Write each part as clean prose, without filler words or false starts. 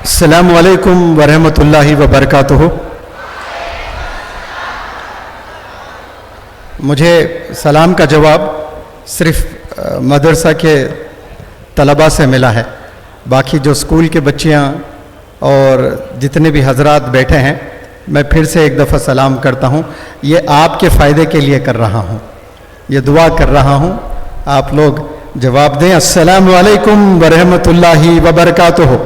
अस्सलामु अलैकुम वरहमतुल्लाहि वबरकातुहू। मुझे सलाम का जवाब सिर्फ मदरसा के तलबा से मिला है। बाकी जो स्कूल के बच्चियाँ और जितने भी हजरात बैठे हैं, मैं फिर से एक दफ़ा सलाम करता हूँ। ये आपके फ़ायदे के लिए कर रहा हूँ, ये दुआ कर रहा हूँ, आप लोग जवाब दें। अस्सलामु अलैकुम वरहमतुल्लाहि वबरकातुहू।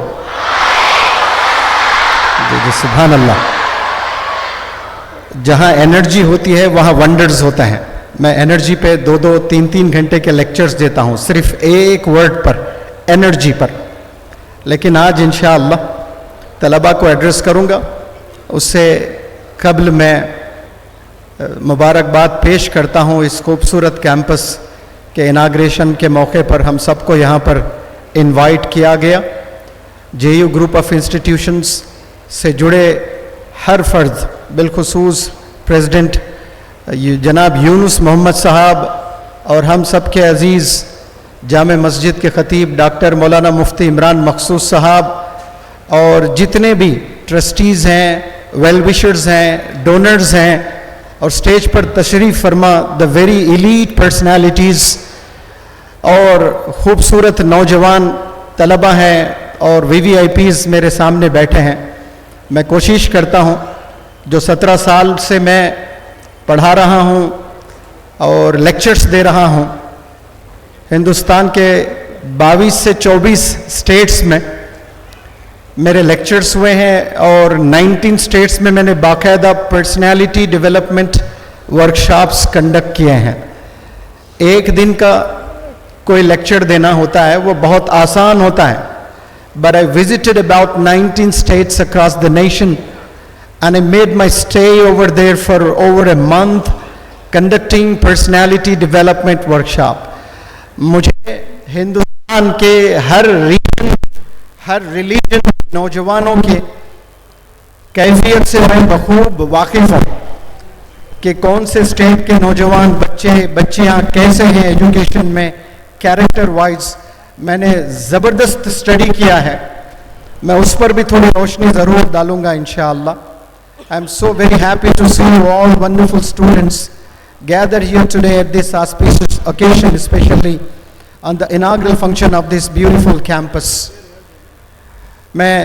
जी सुभान अल्लाह। जहाँ एनर्जी होती है वहाँ वंडर्स होता है। मैं एनर्जी पे 2-3 घंटे के लेक्चर्स देता हूँ, सिर्फ एक वर्ड पर, एनर्जी पर। लेकिन आज इंशाअल्लाह तलबा को एड्रेस करूँगा। उससे कबल मैं मुबारकबाद पेश करता हूँ इस खूबसूरत कैंपस के इनाग्रेशन के मौके पर। हम सबको यहाँ पर इनवाइट किया गया। JU ग्रुप ऑफ इंस्टीट्यूशंस से जुड़े हर फर्द, बिलखुसूस प्रेसिडेंट जनाब यूनुस मोहम्मद साहब और हम सब के अज़ीज़ जामे मस्जिद के ख़तीब डॉक्टर मौलाना मुफ्ती इमरान मखसूस साहब और जितने भी ट्रस्टीज़ हैं, वेल विशर्स हैं, डोनर्स हैं और स्टेज पर तशरीफ़ फरमा द वेरी एलीट पर्सनालिटीज़ और ख़ूबसूरत नौजवान तलबा हैं और VVIPs मेरे सामने बैठे हैं। मैं कोशिश करता हूँ, जो 17 साल से मैं पढ़ा रहा हूँ और लेक्चर्स दे रहा हूँ, हिंदुस्तान के 22 से 24 स्टेट्स में मेरे लेक्चर्स हुए हैं और 19 स्टेट्स में मैंने बाकायदा पर्सनालिटी डेवलपमेंट वर्कशॉप्स कंडक्ट किए हैं। एक दिन का कोई लेक्चर देना होता है, वो बहुत आसान होता है। But I visited about 19 states across the nation and I made my stay over there for over a month conducting personality development workshop. मुझे हिंदुस्तान के हर रीजन, हर रिलीजन नौजवानों के कैफियत से मैं बखूब वाकिफ़ हूँ कि कौन से स्टेट के नौजवान बच्चियाँ कैसे हैं एजुकेशन में, कैरेक्टर वाइज। मैंने ज़बरदस्त स्टडी किया है। मैं उस पर भी थोड़ी रोशनी ज़रूर डालूँगा इंशाअल्लाह। I am so very happy to see you all wonderful students gather here today at this auspicious occasion, specially on the inaugural function of this beautiful campus. मैं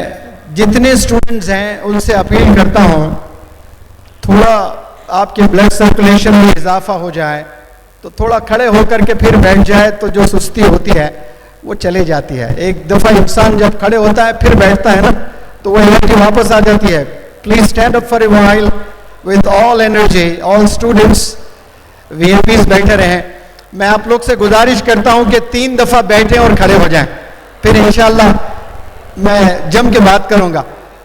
जितने स्टूडेंट्स हैं उनसे अपील करता हूँ, थोड़ा आपके ब्लड सर्कुलेशन में इजाफा हो जाए तो थोड़ा खड़े होकर के फिर बैठ जाए तो जो सुस्ती होती है वो चले जाती है। एक दफ़ा इंसान जब खड़े होता है फिर बैठता है ना, तो वो एनर्जी वापस आ जाती है। Please stand up for a while with all energy. All students VIPs बैठे रहें। मैं आप लोग से गुजारिश करता हूं कि 3 दफ़ा बैठें और खड़े हो जाएं, फिर इंशाअल्लाह मैं जम के बात करूंगा।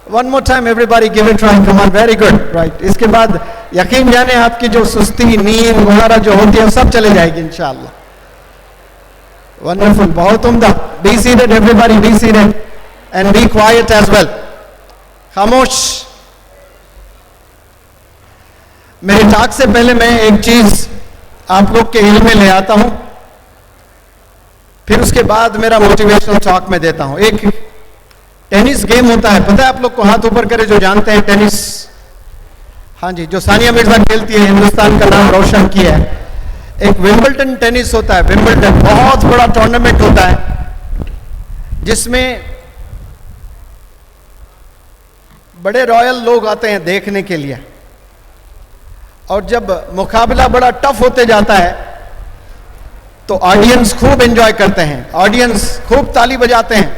One more time everybody give it try, come on, very good, right. इसके बाद यकीन जाने आपकी जो सुस्ती, नींद वगैरह जो होती है सब चले जाएगी इंशाअल्लाह। Wonderful, बहुत उम्दा। Be seated, everybody, be seated and be quiet as well. खामोश। मेरे टॉक से पहले मैं एक चीज आप लोग के इल्म में ले आता हूं, फिर उसके बाद मेरा मोटिवेशनल टॉक में देता हूं। एक टेनिस गेम होता है, पता है आप लोग को? हाथ ऊपर करे जो जानते हैं टेनिस। हाँ जी, जो सानिया मिर्जा खेलती है, हिंदुस्तान का नाम रोशन किया है। एक विंबलडन टेनिस होता है, विंबलडन बहुत बड़ा टूर्नामेंट होता है जिसमें बड़े रॉयल लोग आते हैं देखने के लिए। और जब मुकाबला बड़ा टफ होते जाता है तो ऑडियंस खूब एंजॉय करते हैं, ऑडियंस खूब ताली बजाते हैं।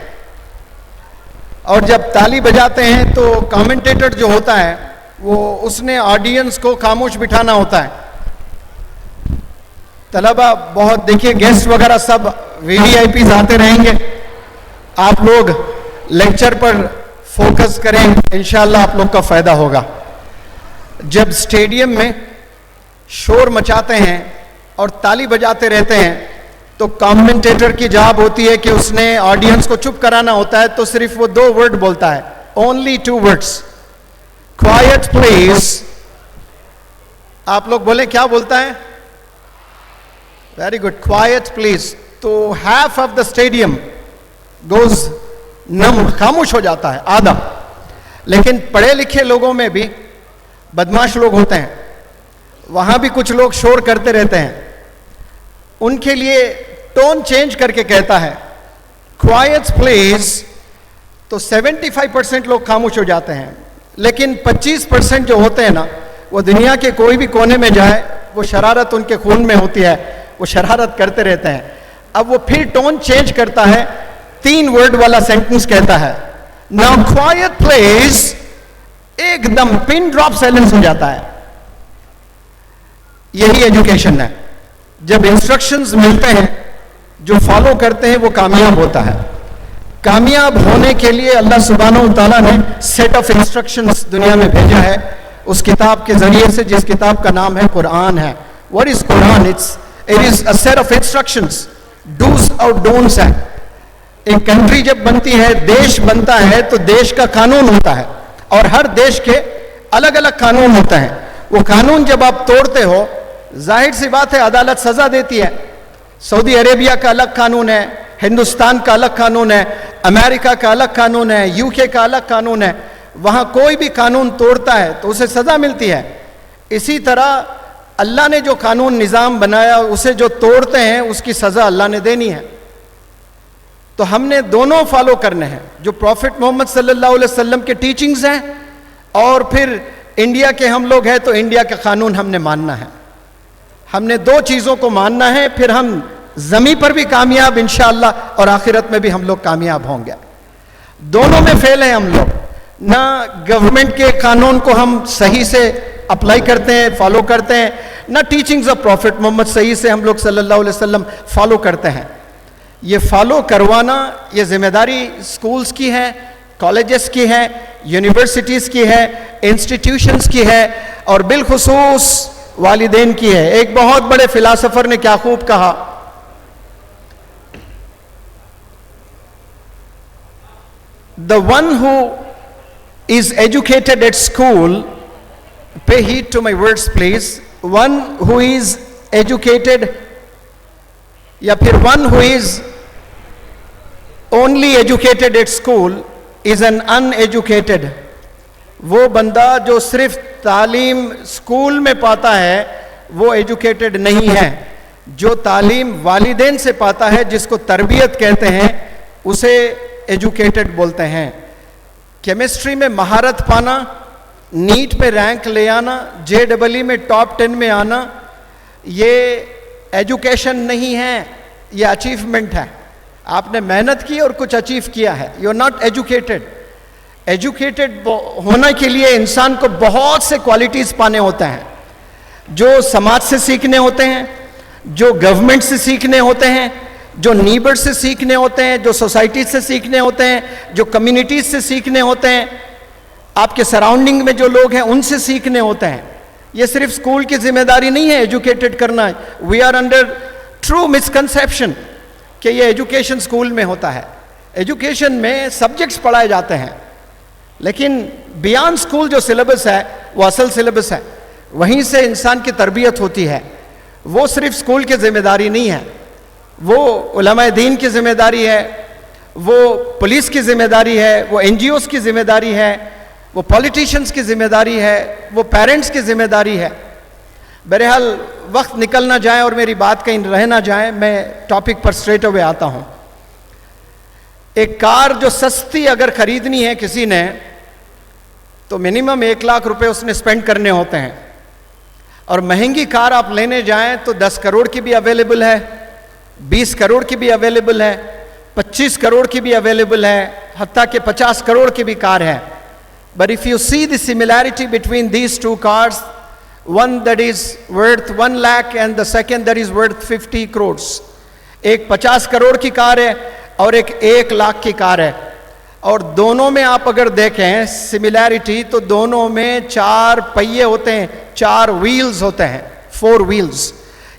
और जब ताली बजाते हैं तो कमेंटेटर जो होता है वो उसने ऑडियंस को खामोश बिठाना होता है। तलबा बहुत, देखिए गेस्ट वगैरह सब VVIPs आते रहेंगे। आप लोग लेक्चर पर फोकस करें, इंशाअल्लाह आप लोग का फायदा होगा। जब स्टेडियम में शोर मचाते हैं और ताली बजाते रहते हैं तो कमेंटेटर की जॉब होती है कि उसने ऑडियंस को चुप कराना होता है। तो सिर्फ वो 2 वर्ड बोलता है, ओनली 2 वर्ड्स, क्वाइट प्लीज। आप लोग बोले क्या बोलता है? Very good, quite please. तो half of the stadium goes खामोश हो जाता है आधा। लेकिन पढ़े लिखे लोगों में भी बदमाश लोग होते हैं, वहां भी कुछ लोग शोर करते रहते हैं। उनके लिए टोन चेंज करके कहता है क्वाइट प्लीज, तो 75% लोग खामोश हो जाते हैं। लेकिन 25% जो होते हैं ना, वो दुनिया के कोई भी कोने में जाए, वो शरारत उनके खून में होती है, वो शरारत करते रहते हैं। अब वो फिर टोन चेंज करता है, 3 वर्ड वाला सेंटेंस कहता है, नाउ क्वाइट प्लीज, एकदम पिन ड्रॉप साइलेंस हो जाता है। यही एजुकेशन है। जब इंस्ट्रक्शंस मिलते हैं, जो फॉलो करते हैं वो कामयाब होता है। कामयाब होने के लिए अल्लाह सुब्हानहू व तआला ने सेट ऑफ इंस्ट्रक्शंस दुनिया में भेजा है, उस किताब के जरिए से, जिस किताब का नाम है कुरान है। What is Quran? It is a set of instructions, dos और डोंट्स है। एक कंट्री जब बनती है, देश बनता है, तो देश का कानून होता है, और हर देश के अलग अलग कानून होते हैं। वो कानून जब आप तोड़ते हो, जाहिर सी बात है अदालत सजा देती है। सऊदी अरेबिया का अलग कानून है, हिंदुस्तान का अलग कानून है, अमेरिका का अलग कानून है, यूके का अलग कानून है। वहां कोई भी कानून तोड़ता है तो उसे सजा मिलती है। इसी तरह अल्लाह ने जो कानून निज़ाम बनाया, उसे जो तोड़ते हैं उसकी सजा अल्लाह ने देनी है। तो हमने दोनों फॉलो करने हैं, जो प्रॉफिट मोहम्मद सल्लल्लाहु अलैहि वसल्लम के टीचिंग्स हैं, और फिर इंडिया के हम लोग हैं तो इंडिया का कानून हमने मानना है। हमने 2 चीज़ों को मानना है, फिर हम ज़मीन पर भी कामयाब इंशाअल्लाह, और आखिरत में भी हम लोग कामयाब होंगे। दोनों में फेल हैं हम लोग। ना गवर्नमेंट के कानून को हम सही से अप्लाई करते हैं, फॉलो करते हैं, ना टीचिंग्स ऑफ प्रॉफिट मोहम्मद सही से हम लोग सल्लल्लाहु अलैहि वसल्लम फॉलो करते हैं। ये फॉलो करवाना, ये जिम्मेदारी स्कूल्स की है, कॉलेजेस की है, यूनिवर्सिटीज़ की है, इंस्टीट्यूशंस की है, और बिलखुसूस वालिदैन की है। एक बहुत बड़े फिलासफर ने क्या खूब कहा, the one who is educated at school, pay heed to my words please, one who is educated, या फिर one who is only educated at school is an uneducated. वो बंदा जो सिर्फ तालीम स्कूल में पाता है वो एजुकेटेड नहीं है। जो तालीम वालिदैन से पाता है, जिसको तरबियत कहते हैं, उसे एजुकेटेड बोलते हैं। केमिस्ट्री में महारत पाना, नीट में रैंक ले आना, JEE में टॉप 10 में आना, ये एजुकेशन नहीं है, ये अचीवमेंट है। आपने मेहनत की और कुछ अचीव किया है, you are not educated. Educated होने के लिए इंसान को बहुत से क्वालिटीज़ पाने होते हैं, जो समाज से सीखने होते हैं, जो गवर्नमेंट से सीखने होते हैं, जो नीबर से सीखने होते हैं, जो सोसाइटी से सीखने होते हैं, जो कम्युनिटीज से सीखने होते हैं, आपके सराउंडिंग में जो लोग हैं उनसे सीखने होते हैं। ये सिर्फ स्कूल की जिम्मेदारी नहीं है एजुकेटेड करना है। We are under true misconception कि ये एजुकेशन स्कूल में होता है। एजुकेशन में सब्जेक्ट्स पढ़ाए जाते हैं, लेकिन बियॉन्ड स्कूल जो सिलेबस है वो असल सिलेबस है, वहीं से इंसान की तरबियत होती है। वो सिर्फ स्कूल की जिम्मेदारी नहीं है, वो उलमाए दीन की जिम्मेदारी है, वो पुलिस की जिम्मेदारी है, वो NGOs की जिम्मेदारी है, वो पॉलिटिशियंस की जिम्मेदारी है, वो पेरेंट्स की जिम्मेदारी है। बहरहाल वक्त निकल ना जाए और मेरी बात कहीं रह ना जाए, मैं टॉपिक पर स्ट्रेट अवे आता हूँ। एक कार जो सस्ती अगर खरीदनी है किसी ने, तो मिनिमम 1 लाख रुपए उसने स्पेंड करने होते हैं, और महंगी कार आप लेने जाएं तो 10 करोड़ की भी अवेलेबल है, 20 करोड़ की भी अवेलेबल है, 25 करोड़ की भी अवेलेबल है, हत्ता कि 50 करोड़ की भी कार है। But if you see the similarity between these 2 cars, one that is worth 1 lakh and the second that is worth 50 crores, एक 50 करोड़ की कार है और एक 1 लाख की कार है, और दोनों में आप अगर देखें सिमिलैरिटी, तो दोनों में 4 पहिए होते हैं, 4 व्हील्स होते हैं, 4 व्हील्स।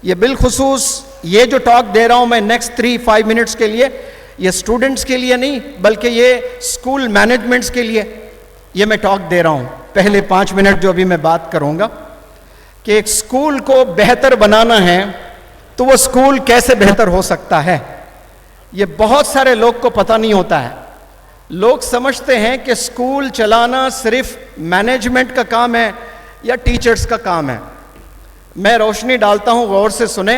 ये बिलखुसूस ये जो टॉक दे रहा हूं मैं नेक्स्ट 3-5 मिनट्स के लिए, ये स्टूडेंट्स के लिए नहीं, बल्कि ये स्कूल मैनेजमेंट्स के लिए ये मैं टॉक दे रहा हूं। पहले 5 मिनट जो अभी मैं बात करूंगा कि एक स्कूल को बेहतर बनाना है तो वो स्कूल कैसे बेहतर हो सकता है, ये बहुत सारे लोग को पता नहीं होता है। लोग समझते हैं कि स्कूल चलाना सिर्फ मैनेजमेंट का काम है या टीचर्स का काम है। मैं रोशनी डालता हूं, गौर से सुने।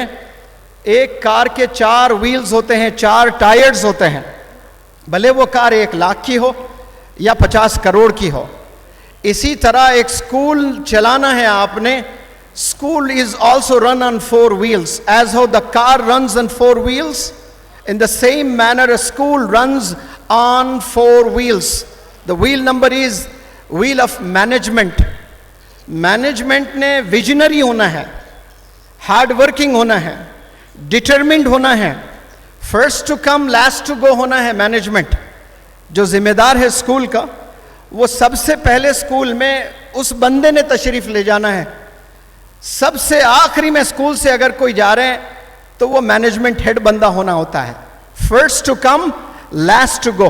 एक कार के 4 व्हील्स होते हैं, 4 टायर्स होते हैं, भले वो कार 1 लाख की हो या 50 करोड़ की हो। इसी तरह एक स्कूल चलाना है आपने, school is also run on 4 wheels. As how the car runs on 4 wheels, in the same manner a school runs on 4 wheels. The wheel number is wheel of management. Management ने visionary होना है, hard working होना है, determined होना है, first to come last to go होना है। Management जो जिम्मेदार है स्कूल का, वो सबसे पहले स्कूल में उस बंदे ने तशरीफ ले जाना है। सबसे आखिरी में स्कूल से अगर कोई जा रहे हैं तो वो मैनेजमेंट हेड बंदा होना होता है। First to come last to go,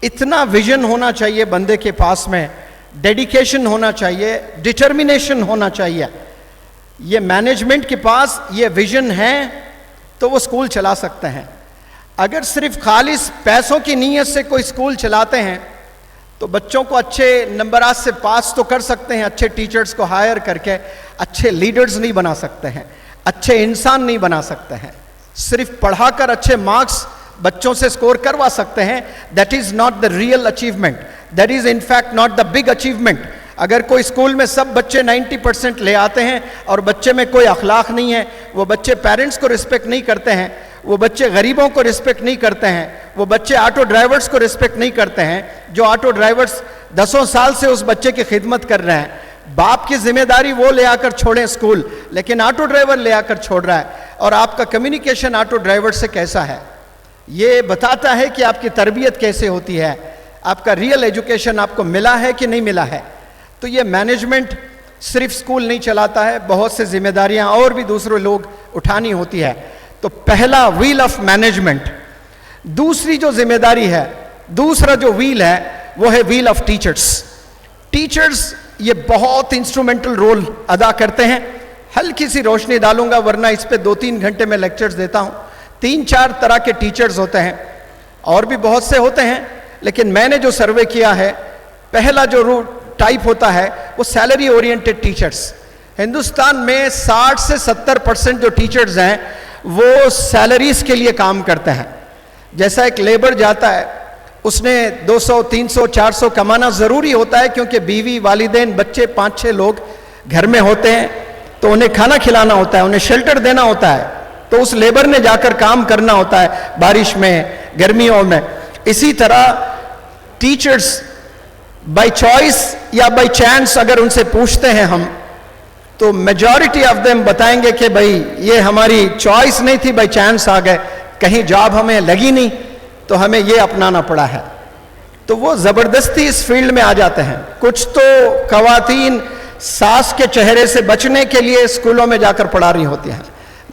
इतना विजन होना चाहिए बंदे के पास में, डेडिकेशन होना चाहिए, डिटर्मिनेशन होना चाहिए। ये मैनेजमेंट के पास ये विजन है तो वो स्कूल चला सकते हैं। अगर सिर्फ खालिस पैसों की नीयत से कोई स्कूल चलाते हैं तो बच्चों को अच्छे नंबरात से पास तो कर सकते हैं, अच्छे टीचर्स को हायर करके अच्छे लीडर्स नहीं बना सकते हैं, अच्छे इंसान नहीं बना सकते हैं। सिर्फ पढ़ाकर अच्छे मार्क्स बच्चों से स्कोर करवा सकते हैं, that is not the real achievement, that is in fact not the big achievement. अगर कोई स्कूल में सब बच्चे 90% ले आते हैं और बच्चे में कोई अखलाक नहीं है, वो बच्चे पेरेंट्स को रिस्पेक्ट नहीं करते हैं, वो बच्चे गरीबों को रिस्पेक्ट नहीं करते हैं, वो बच्चे ऑटो ड्राइवर्स को रिस्पेक्ट नहीं करते हैं, जो ऑटो ड्राइवर्स 10 साल से उस बच्चे की खिदमत कर रहे हैं। बाप की जिम्मेदारी वो ले आकर छोड़ें स्कूल, लेकिन ऑटो ड्राइवर ले आकर छोड़ रहा है। और आपका कम्युनिकेशन ऑटो ड्राइवर से कैसा है, ये बताता है कि आपकी तरबियत कैसे होती है, आपका रियल एजुकेशन आपको मिला है कि नहीं मिला है। तो ये मैनेजमेंट सिर्फ स्कूल नहीं चलाता है, बहुत से जिम्मेदारियां और भी दूसरे लोग उठानी होती है। तो पहला व्हील ऑफ मैनेजमेंट। दूसरी जो जिम्मेदारी है, दूसरा जो व्हील है, वो है व्हील ऑफ टीचर्स। टीचर्स ये बहुत इंस्ट्रूमेंटल रोल अदा करते हैं। हल्की सी रोशनी डालूंगा, वरना इस पे 2-3 घंटे में लेक्चर्स देता हूं। 3-4 तरह के टीचर्स होते हैं, और भी बहुत से होते हैं, लेकिन मैंने जो सर्वे किया है, पहला जो टाइप होता है वो सैलरी ओरिएंटेड टीचर्स। हिंदुस्तान में 60 से 70% जो टीचर्स हैं वो सैलरीज के लिए काम करते हैं। जैसा एक लेबर जाता है, उसने 200, 300, 400 कमाना ज़रूरी होता है, क्योंकि बीवी, वालिदैन, बच्चे 5-6 लोग घर में होते हैं, तो उन्हें खाना खिलाना होता है, उन्हें शेल्टर देना होता है। तो उस लेबर ने जाकर काम करना होता है, बारिश में, गर्मियों में। इसी तरह टीचर्स बाय चॉइस या बाय चांस अगर उनसे पूछते हैं हम, तो मेजॉरिटी ऑफ देम बताएंगे कि भाई ये हमारी चॉइस नहीं थी, बाय चांस आ गए, कहीं जॉब हमें लगी नहीं तो हमें ये अपनाना पड़ा है। तो वो ज़बरदस्ती इस फील्ड में आ जाते हैं। कुछ तो ख़वातीन सास के चेहरे से बचने के लिए स्कूलों में जाकर पढ़ा रही होती हैं।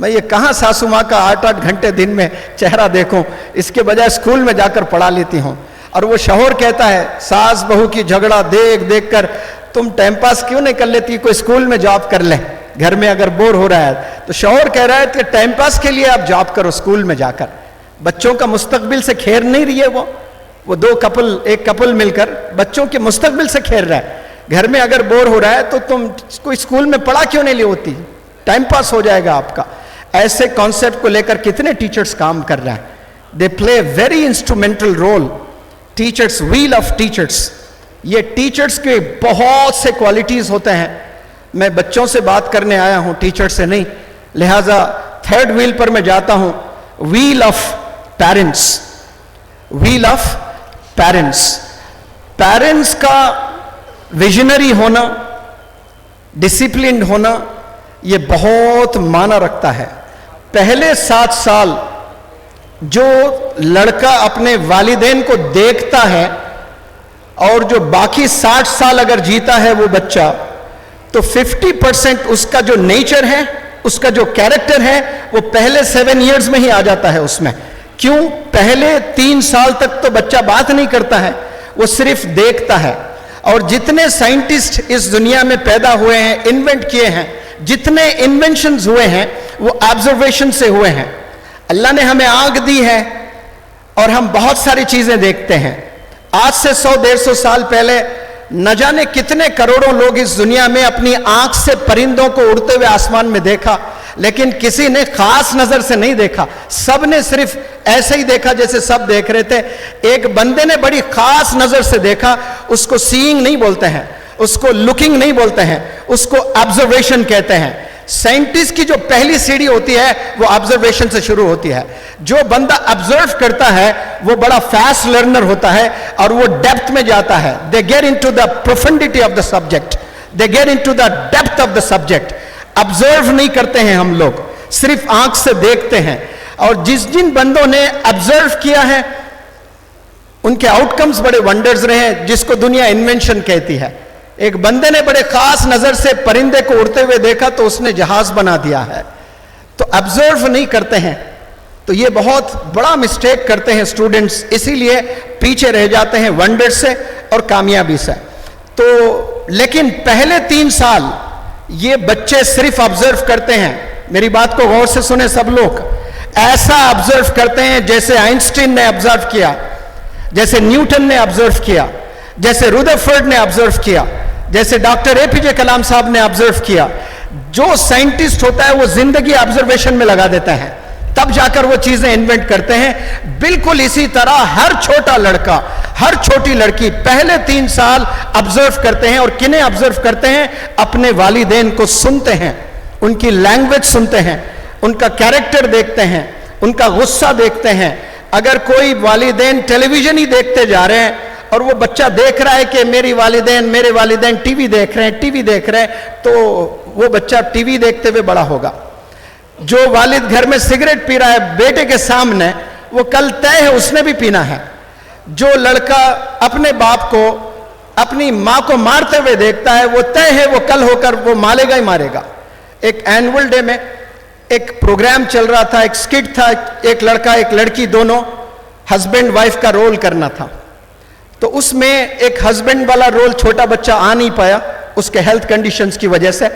मैं ये कहाँ सासू माँ का 8-8 घंटे दिन में चेहरा देखूं, इसके बजाय स्कूल में जाकर पढ़ा लेती हूँ। और वो शौहर कहता है, सास बहू की झगड़ा देख देख कर तुम टाइम पास क्यों नहीं कर लेती, कोई स्कूल में जॉब कर ले, घर में अगर बोर हो रहा है। तो शौहर कह रहा है कि टाइम पास के लिए आप जॉब करो स्कूल में जाकर, बच्चों का मुस्तकबिल से खेर नहीं रही है वो 2 कपल, एक कपल मिलकर बच्चों के मुस्तकबिल से खेर रहा है। घर में अगर बोर हो रहा है तो तुम कोई स्कूल में पढ़ा क्यों नहीं ली होती, टाइम पास हो जाएगा आपका। ऐसे कॉन्सेप्ट को लेकर कितने टीचर्स काम कर रहे हैं। They play very instrumental role. Teachers, wheel of teachers. ये टीचर्स के बहुत से क्वालिटीज होते हैं। मैं बच्चों से बात करने आया हूं, टीचर से नहीं, लिहाजा 3rd व्हील पर मैं जाता हूं, wheel of parents. Wheel of parents. Parents का विजनरी होना, डिसिप्लिन्ड होना, ये बहुत माना रखता है। पहले 7 साल जो लड़का अपने वालिदैन को देखता है और जो बाकी 60 साल अगर जीता है वो बच्चा, तो 50% उसका जो नेचर है, उसका जो कैरेक्टर है, वो पहले 7 इयर्स में ही आ जाता है उसमें। क्यों? पहले 3 साल तक तो बच्चा बात नहीं करता है, वो सिर्फ देखता है। और जितने साइंटिस्ट इस दुनिया में पैदा हुए हैं, इन्वेंट किए हैं, जितने इन्वेंशंस हुए हैं, वो ऑब्जर्वेशन से हुए हैं। अल्लाह ने हमें आंख दी है और हम बहुत सारी चीजें देखते हैं। आज से 100-150 साल पहले न जाने कितने करोड़ों लोग इस दुनिया में अपनी आंख से परिंदों को उड़ते हुए आसमान में देखा, लेकिन किसी ने खास नजर से नहीं देखा। सब ने सिर्फ ऐसे ही देखा जैसे सब देख रहे थे। एक बंदे ने बड़ी खास नजर से देखा, उसको सीइंग नहीं बोलते हैं, उसको लुकिंग नहीं बोलते हैं, उसको ऑब्जर्वेशन कहते हैं। साइंटिस्ट की जो पहली सीढ़ी होती है वो ऑब्जर्वेशन से शुरू होती है। जो बंदा ऑब्जर्व करता है वो बड़ा फास्ट लर्नर होता है और वो डेप्थ में जाता है। They get into the profundity of the subject, they get into the depth of the subject. Observe नहीं करते हैं हम लोग, सिर्फ आंख से देखते हैं। और जिन बंदों ने ऑब्जर्व किया है उनके आउटकम्स बड़े वंडर्स रहे हैं, जिसको दुनिया इन्वेंशन कहती है। एक बंदे ने बड़े खास नजर से परिंदे को उड़ते हुए देखा तो उसने जहाज बना दिया है। तो ऑब्जर्व नहीं करते हैं, तो ये बहुत बड़ा मिस्टेक करते हैं स्टूडेंट्स, इसीलिए पीछे रह जाते हैं वंडर से और कामयाबी से। तो लेकिन पहले 3 साल ये बच्चे सिर्फ ऑब्जर्व करते हैं। मेरी बात को गौर से सुने सब लोग। ऐसा ऑब्जर्व करते हैं जैसे आइंस्टीन ने ऑब्जर्व किया, जैसे न्यूटन ने ऑब्जर्व किया, जैसे रुदरफोर्ड ने ऑब्जर्व किया, जैसे डॉक्टर एपीजे कलाम साहब ने ऑब्जर्व किया। जो साइंटिस्ट होता है वो जिंदगी ऑब्जर्वेशन में लगा देता है, तब जाकर वो चीजें इन्वेंट करते हैं। बिल्कुल इसी तरह हर छोटा लड़का, हर छोटी लड़की पहले 3 साल ऑब्जर्व करते हैं। और किन्हें ऑब्जर्व करते हैं? अपने वालिदैन को सुनते हैं, उनकी लैंग्वेज सुनते हैं, उनका कैरेक्टर देखते हैं, उनका गुस्सा देखते हैं। अगर कोई वालिदैन टेलीविजन ही देखते जा रहे हैं और वो बच्चा देख रहा है कि मेरे वालिदैन टीवी देख रहे हैं, तो वो बच्चा टीवी देखते हुए बड़ा होगा। जो वालिद घर में सिगरेट पी रहा है बेटे के सामने, वो कल तय है उसने भी पीना है। जो लड़का अपने बाप को, अपनी मां को मारते हुए देखता है, वो तय है वो कल होकर वो मारेगा ही मारेगा। एक एनुअल डे में एक प्रोग्राम चल रहा था, एक स्किट था, एक लड़का एक लड़की दोनों हस्बैंड वाइफ का रोल करना था। तो उसमें एक हस्बैंड वाला रोल छोटा बच्चा आ नहीं पाया उसके हेल्थ कंडीशंस की वजह से,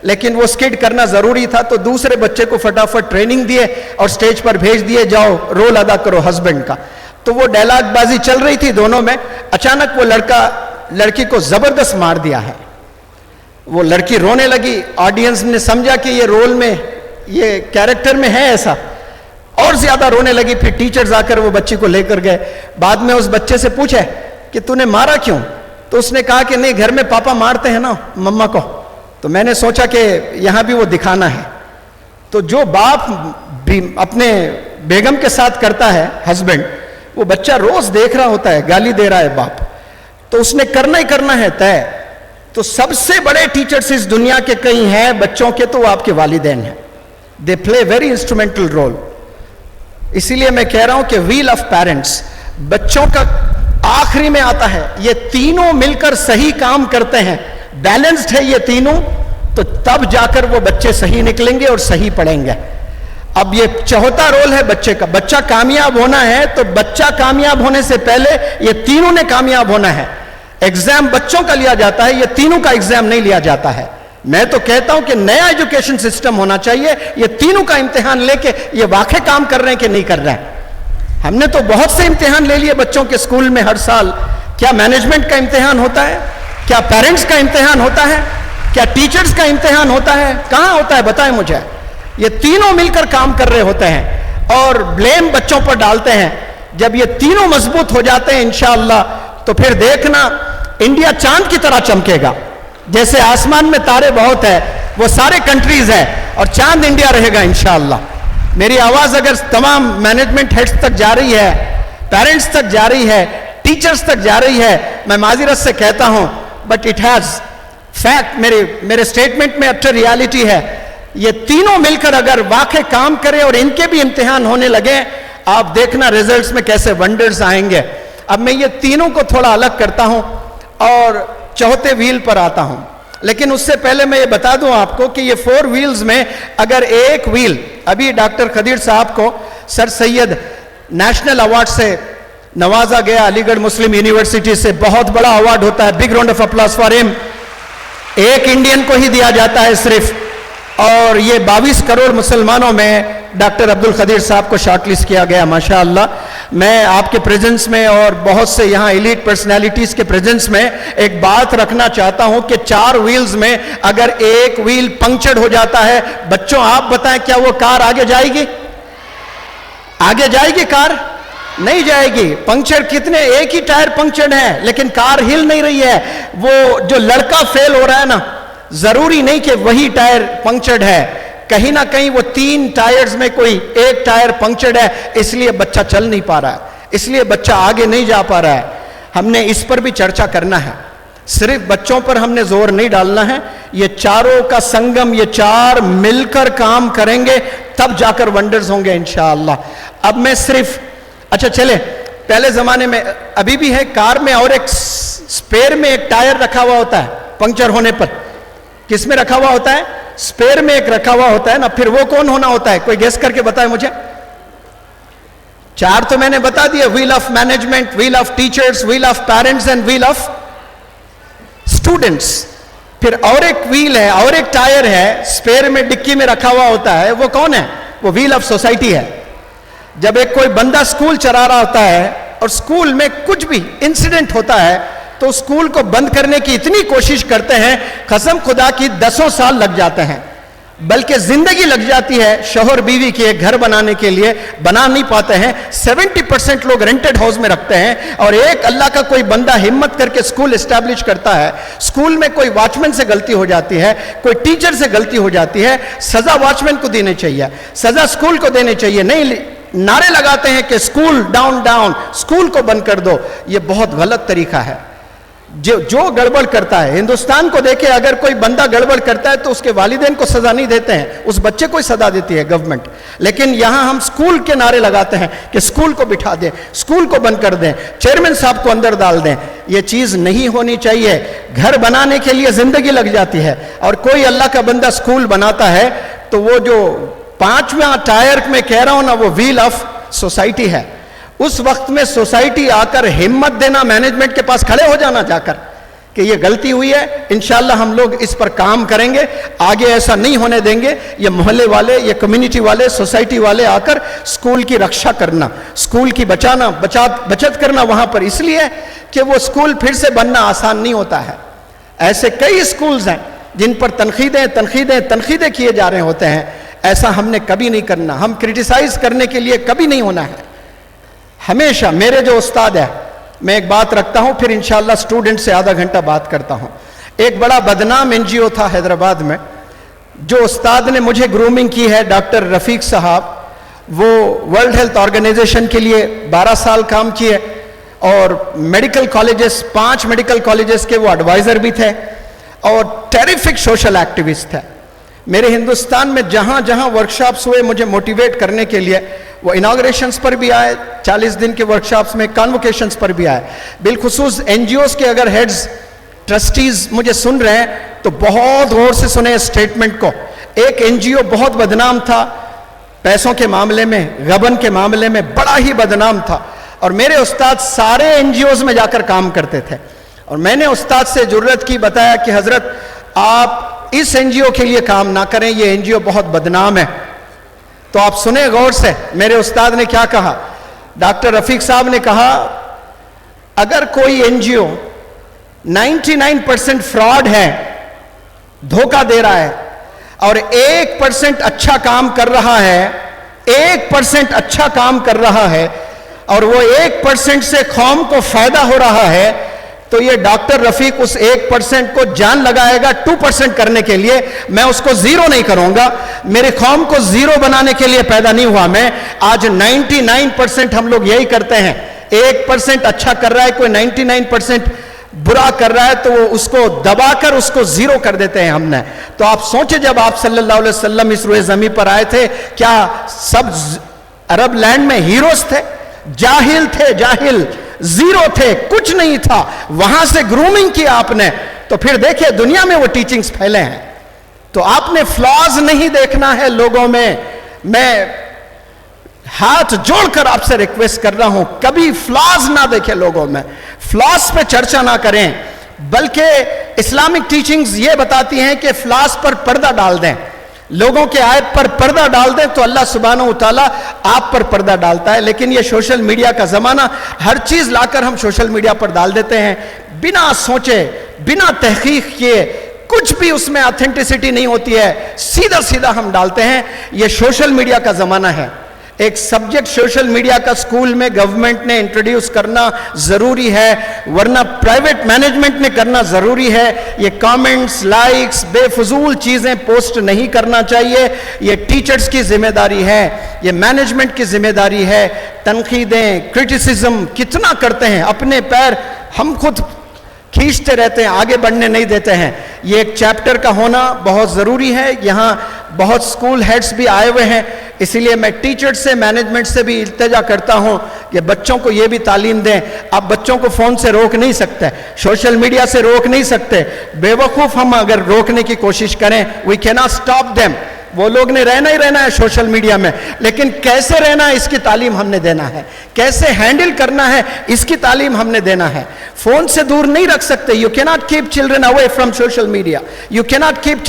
लेकिन वो स्किट करना जरूरी था। तो दूसरे बच्चे को फटाफट ट्रेनिंग दिए और स्टेज पर भेज दिए, जाओ रोल अदा करो हस्बैंड का। तो वो डायलॉगबाजी चल रही थी दोनों में। अचानक वो लड़का लड़की को जबरदस्त मार दिया है। वो लड़की रोने लगी। ऑडियंस ने समझा कि ये रोल में, ये कैरेक्टर में है ऐसा, और ज्यादा रोने लगी। फिर टीचर्स आकर वो बच्ची को लेकर गए। बाद में उस बच्चे से पूछे कि तूने मारा क्यों? तो उसने कहा कि नहीं, घर में पापा मारते हैं ना मम्मा को, तो मैंने सोचा कि यहां भी वो दिखाना है। तो जो बाप भी अपने बेगम के साथ करता है, हस्बैंड, वो बच्चा रोज देख रहा होता है, गाली दे रहा है बाप, तो उसने करना ही करना है तय। तो सबसे बड़े टीचर्स इस दुनिया के कहीं हैं बच्चों के, तो वो आपके वालिदैन हैं। They play very instrumental role. इसीलिए मैं कह रहा हूं कि व्हील ऑफ पेरेंट्स बच्चों का आखिरी में आता है। ये तीनों मिलकर सही काम करते हैं, बैलेंस्ड है ये तीनों, तो तब जाकर वो बच्चे सही निकलेंगे और सही पढ़ेंगे। अब ये चौथा रोल है बच्चे का। बच्चा कामयाब होना है तो बच्चा कामयाब होने से पहले ये तीनों ने कामयाब होना है। एग्जाम बच्चों का लिया जाता है, ये तीनों का एग्जाम नहीं लिया जाता है। मैं तो कहता हूं कि नया एजुकेशन सिस्टम होना चाहिए, ये तीनों का इम्तिहान लेके ये वाकई काम कर रहे हैं कि नहीं कर रहे हैं। हमने तो बहुत से इम्तिहान ले लिए बच्चों के स्कूल में हर साल। क्या मैनेजमेंट का इम्तिहान होता है? क्या पेरेंट्स का इम्तिहान होता है? क्या टीचर्स का इम्तिहान होता है? कहां होता है बताएं मुझे। ये तीनों मिलकर काम कर रहे होते हैं और ब्लेम बच्चों पर डालते हैं। जब ये तीनों मजबूत हो जाते हैं इंशाअल्लाह, तो फिर देखना इंडिया चांद की तरह चमकेगा। जैसे आसमान में तारे बहुत है, वो सारे कंट्रीज है और चांद इंडिया रहेगा इंशाअल्लाह। मेरी आवाज अगर तमाम मैनेजमेंट हेड्स तक जा रही है, पेरेंट्स तक जा रही है, टीचर्स तक जा रही है, मैं माजिरत से कहता हूं, बट इट हैज फैक्ट, मेरे स्टेटमेंट में अटर रियलिटी है। ये तीनों मिलकर अगर वाकई काम करें और इनके भी इम्तिहान होने लगे, आप देखना रिजल्ट्स में कैसे वंडर्स आएंगे। अब मैं ये तीनों को थोड़ा अलग करता हूं और चौथे व्हील पर आता हूं, लेकिन उससे पहले मैं ये बता दूं आपको कि ये 4 व्हील्स में अगर एक व्हील, अभी डॉक्टर खदीर साहब को सर सैयद नेशनल अवार्ड से नवाजा गया, अलीगढ़ मुस्लिम यूनिवर्सिटी से, बहुत बड़ा अवार्ड होता है, big round of applause for him. एक इंडियन को ही दिया जाता है सिर्फ, और ये 22 करोड़ मुसलमानों में डॉक्टर अब्दुल खदीर साहब को शॉर्टलिस्ट किया गया, माशाअल्लाह। मैं आपके प्रेजेंस में और बहुत से यहाँ एलीट पर्सनालिटीज के प्रेजेंस में एक बात रखना चाहता हूं कि 4 व्हील्स में अगर एक व्हील पंक्चर हो जाता है, बच्चों आप बताएं क्या वो कार आगे जाएगी? आगे जाएगी कार? नहीं जाएगी। पंक्चर कितने, एक ही टायर पंक्चर है लेकिन कार हिल नहीं रही है। वो जो लड़का फेल हो रहा है ना, जरूरी नहीं कि वही टायर पंक्चर्ड है, कहीं ना कहीं वो 3 टायर्स में कोई एक टायर पंक्चर्ड है, इसलिए बच्चा चल नहीं पा रहा है, इसलिए बच्चा आगे नहीं जा पा रहा है। हमने इस पर भी चर्चा करना है, सिर्फ बच्चों पर हमने जोर नहीं डालना है। ये चारों का संगम, ये 4 मिलकर काम करेंगे तब जाकर वंडर्स होंगे इंशाअल्लाह। अब मैं सिर्फ, अच्छा चले, पहले जमाने में अभी भी है, कार में और एक स्पेयर में एक टायर रखा हुआ होता है पंक्चर होने पर। किस में रखा हुआ होता है? स्पेयर में एक रखा हुआ होता है ना। फिर वो कौन होना होता है? कोई गेस करके बताए मुझे। 4 तो मैंने बता दिया, wheel of management, wheel of teachers, wheel of parents and wheel of students. फिर और एक व्हील है और एक टायर है, स्पेयर में डिक्की में रखा हुआ होता है, वो कौन है? वो व्हील ऑफ सोसाइटी है। जब एक कोई बंदा स्कूल चला रहा होता है और स्कूल में कुछ भी इंसिडेंट होता है तो स्कूल को बंद करने की इतनी कोशिश करते हैं, कसम खुदा की 10 साल लग जाते हैं, बल्कि जिंदगी लग जाती है शौहर बीवी के एक घर बनाने के लिए, बना नहीं पाते हैं। 70% लोग रेंटेड हाउस में रखते हैं और एक अल्लाह का कोई बंदा हिम्मत करके स्कूल एस्टैब्लिश करता है। स्कूल में कोई वॉचमैन से गलती हो जाती है, कोई टीचर से गलती हो जाती है, सजा वॉचमैन को देनी चाहिए, सजा स्कूल को देनी चाहिए। नहीं, नारे लगाते हैं कि स्कूल डाउन डाउन, स्कूल को बंद कर दो। यह बहुत गलत तरीका है। जो गड़बड़ करता है, हिंदुस्तान को देखे, अगर कोई बंदा गड़बड़ करता है तो उसके वालिदैन को सजा नहीं देते हैं, उस बच्चे को ही सजा देती है गवर्नमेंट। लेकिन यहां हम स्कूल के नारे लगाते हैं कि स्कूल को बिठा दें, स्कूल को बंद कर दें, चेयरमैन साहब को अंदर डाल दें। यह चीज नहीं होनी चाहिए। घर बनाने के लिए जिंदगी लग जाती है और कोई अल्लाह का बंदा स्कूल बनाता है तो वो जो 5वां टायर में कह रहा हूं ना, वो व्हील ऑफ सोसाइटी है। उस वक्त में सोसाइटी आकर हिम्मत देना, मैनेजमेंट के पास खड़े हो जाना जाकर कि ये गलती हुई है, इंशाल्लाह हम लोग इस पर काम करेंगे, आगे ऐसा नहीं होने देंगे। ये मोहल्ले वाले, ये कम्युनिटी वाले, सोसाइटी वाले आकर स्कूल की रक्षा करना, स्कूल की बचत करना वहां पर, इसलिए कि वो स्कूल फिर से बनना आसान नहीं होता है। ऐसे कई स्कूल्स हैं जिन पर तनकीदें किए जा रहे होते हैं। ऐसा हमने कभी नहीं करना, हम क्रिटिसाइज करने के लिए कभी नहीं होना है। हमेशा मेरे जो उस्ताद है, मैं एक बात रखता हूं, फिर इंशाल्लाह स्टूडेंट से आधा घंटा बात करता हूं। एक बड़ा बदनाम एनजीओ था हैदराबाद में, जो उस्ताद ने मुझे ग्रूमिंग की है, डॉक्टर रफीक साहब। वो वर्ल्ड हेल्थ ऑर्गेनाइजेशन के लिए 12 साल काम किए और मेडिकल कॉलेजेस, 5 मेडिकल कॉलेजेस के वो एडवाइजर भी थे और टेरिफिक सोशल एक्टिविस्ट थे। मेरे हिंदुस्तान में जहां जहां वर्कशॉप्स हुए, मुझे मोटिवेट करने के लिए वो इनॉग्रेशंस पर भी आए, 40 दिन के वर्कशॉप्स में, कॉन्वोकेशंस पर भी आए। बिलखुसूस एनजीओस के अगर हेड्स, ट्रस्टीज मुझे सुन रहे हैं तो बहुत गौर से सुने स्टेटमेंट को। एक एनजीओ बहुत बदनाम था पैसों के मामले में, गबन के मामले में, बड़ा ही बदनाम था और मेरे उस्ताद सारे एनजीओस में जाकर काम करते थे। और मैंने उस्ताद से जुर्रत की, बताया कि हजरत आप इस एनजीओ के लिए काम ना करें, ये एनजीओ बहुत बदनाम है। तो आप सुने गौर से, मेरे उस्ताद ने क्या कहा। डॉक्टर रफीक साहब ने कहा, अगर कोई एनजीओ 99% फ्रॉड है, धोखा दे रहा है, और 1% अच्छा काम कर रहा है, 1% अच्छा काम कर रहा है, और वो 1% से कौम को फायदा हो रहा है, तो ये डॉक्टर रफीक उस 1% को जान लगाएगा 2% करने के लिए। मैं उसको 0 नहीं करूंगा। मेरे कौम को 0 बनाने के लिए पैदा नहीं हुआ मैं। आज 99% हम लोग यही करते हैं। 1% अच्छा कर रहा है, कोई 99% बुरा कर रहा है, तो वो उसको दबाकर उसको 0 कर देते हैं हमने। तो आप सोचे, जब आप सल्लल्लाहु अलैहि वसल्लम इस रुए ज़मीन पर आए थे, क्या सब अरब लैंड में हीरोज थे? जाहिल थे, जाहिल, 0 थे, कुछ नहीं था। वहां से ग्रूमिंग की आपने, तो फिर देखिए दुनिया में वो टीचिंग्स फैले हैं। तो आपने फ्लॉज नहीं देखना है लोगों में। मैं हाथ जोड़कर आपसे रिक्वेस्ट कर रहा हूं, कभी फ्लॉज ना देखें लोगों में, फ्लॉज पे चर्चा ना करें। बल्कि इस्लामिक टीचिंग्स ये बताती हैं कि फ्लॉज पर पर्दा डाल दें, लोगों के आयत पर पर्दा डाल दें तो अल्लाह सुब्हानहू तआला आप पर पर्दा डालता है। लेकिन ये सोशल मीडिया का ज़माना, हर चीज़ लाकर हम सोशल मीडिया पर डाल देते हैं, बिना सोचे, बिना तहकीक किए, कुछ भी उसमें ऑथेंटिसिटी नहीं होती है, सीधा सीधा हम डालते हैं। ये सोशल मीडिया का ज़माना है। एक सब्जेक्ट सोशल मीडिया का स्कूल में गवर्नमेंट ने इंट्रोड्यूस करना ज़रूरी है, वरना प्राइवेट मैनेजमेंट ने करना ज़रूरी है। ये कमेंट्स, लाइक्स, बेफजूल चीज़ें पोस्ट नहीं करना चाहिए। ये टीचर्स की जिम्मेदारी है, ये मैनेजमेंट की जिम्मेदारी है। तनकीदें, क्रिटिसिज्म कितना करते हैं, अपने पैर हम खुद खींचते रहते हैं, आगे बढ़ने नहीं देते हैं। ये एक चैप्टर का होना बहुत ज़रूरी है। यहाँ बहुत स्कूल हेड्स भी आए हुए हैं, इसीलिए मैं टीचर्स से, मैनेजमेंट से भी इल्तिजा करता हूँ कि बच्चों को ये भी तालीम दें। आप बच्चों को फ़ोन से रोक नहीं सकते, सोशल मीडिया से रोक नहीं सकते। बेवकूफ़ हम अगर रोकने की कोशिश करें, we can not stop them. वो लोग ने रहना ही रहना है सोशल मीडिया में, लेकिन कैसे रहना है इसकी तालीम हमने देना है, कैसे हैंडल करना है इसकी तालीम हमने देना है। फोन से दूर नहीं रख सकते। You can not keep children away from social media, you can not keep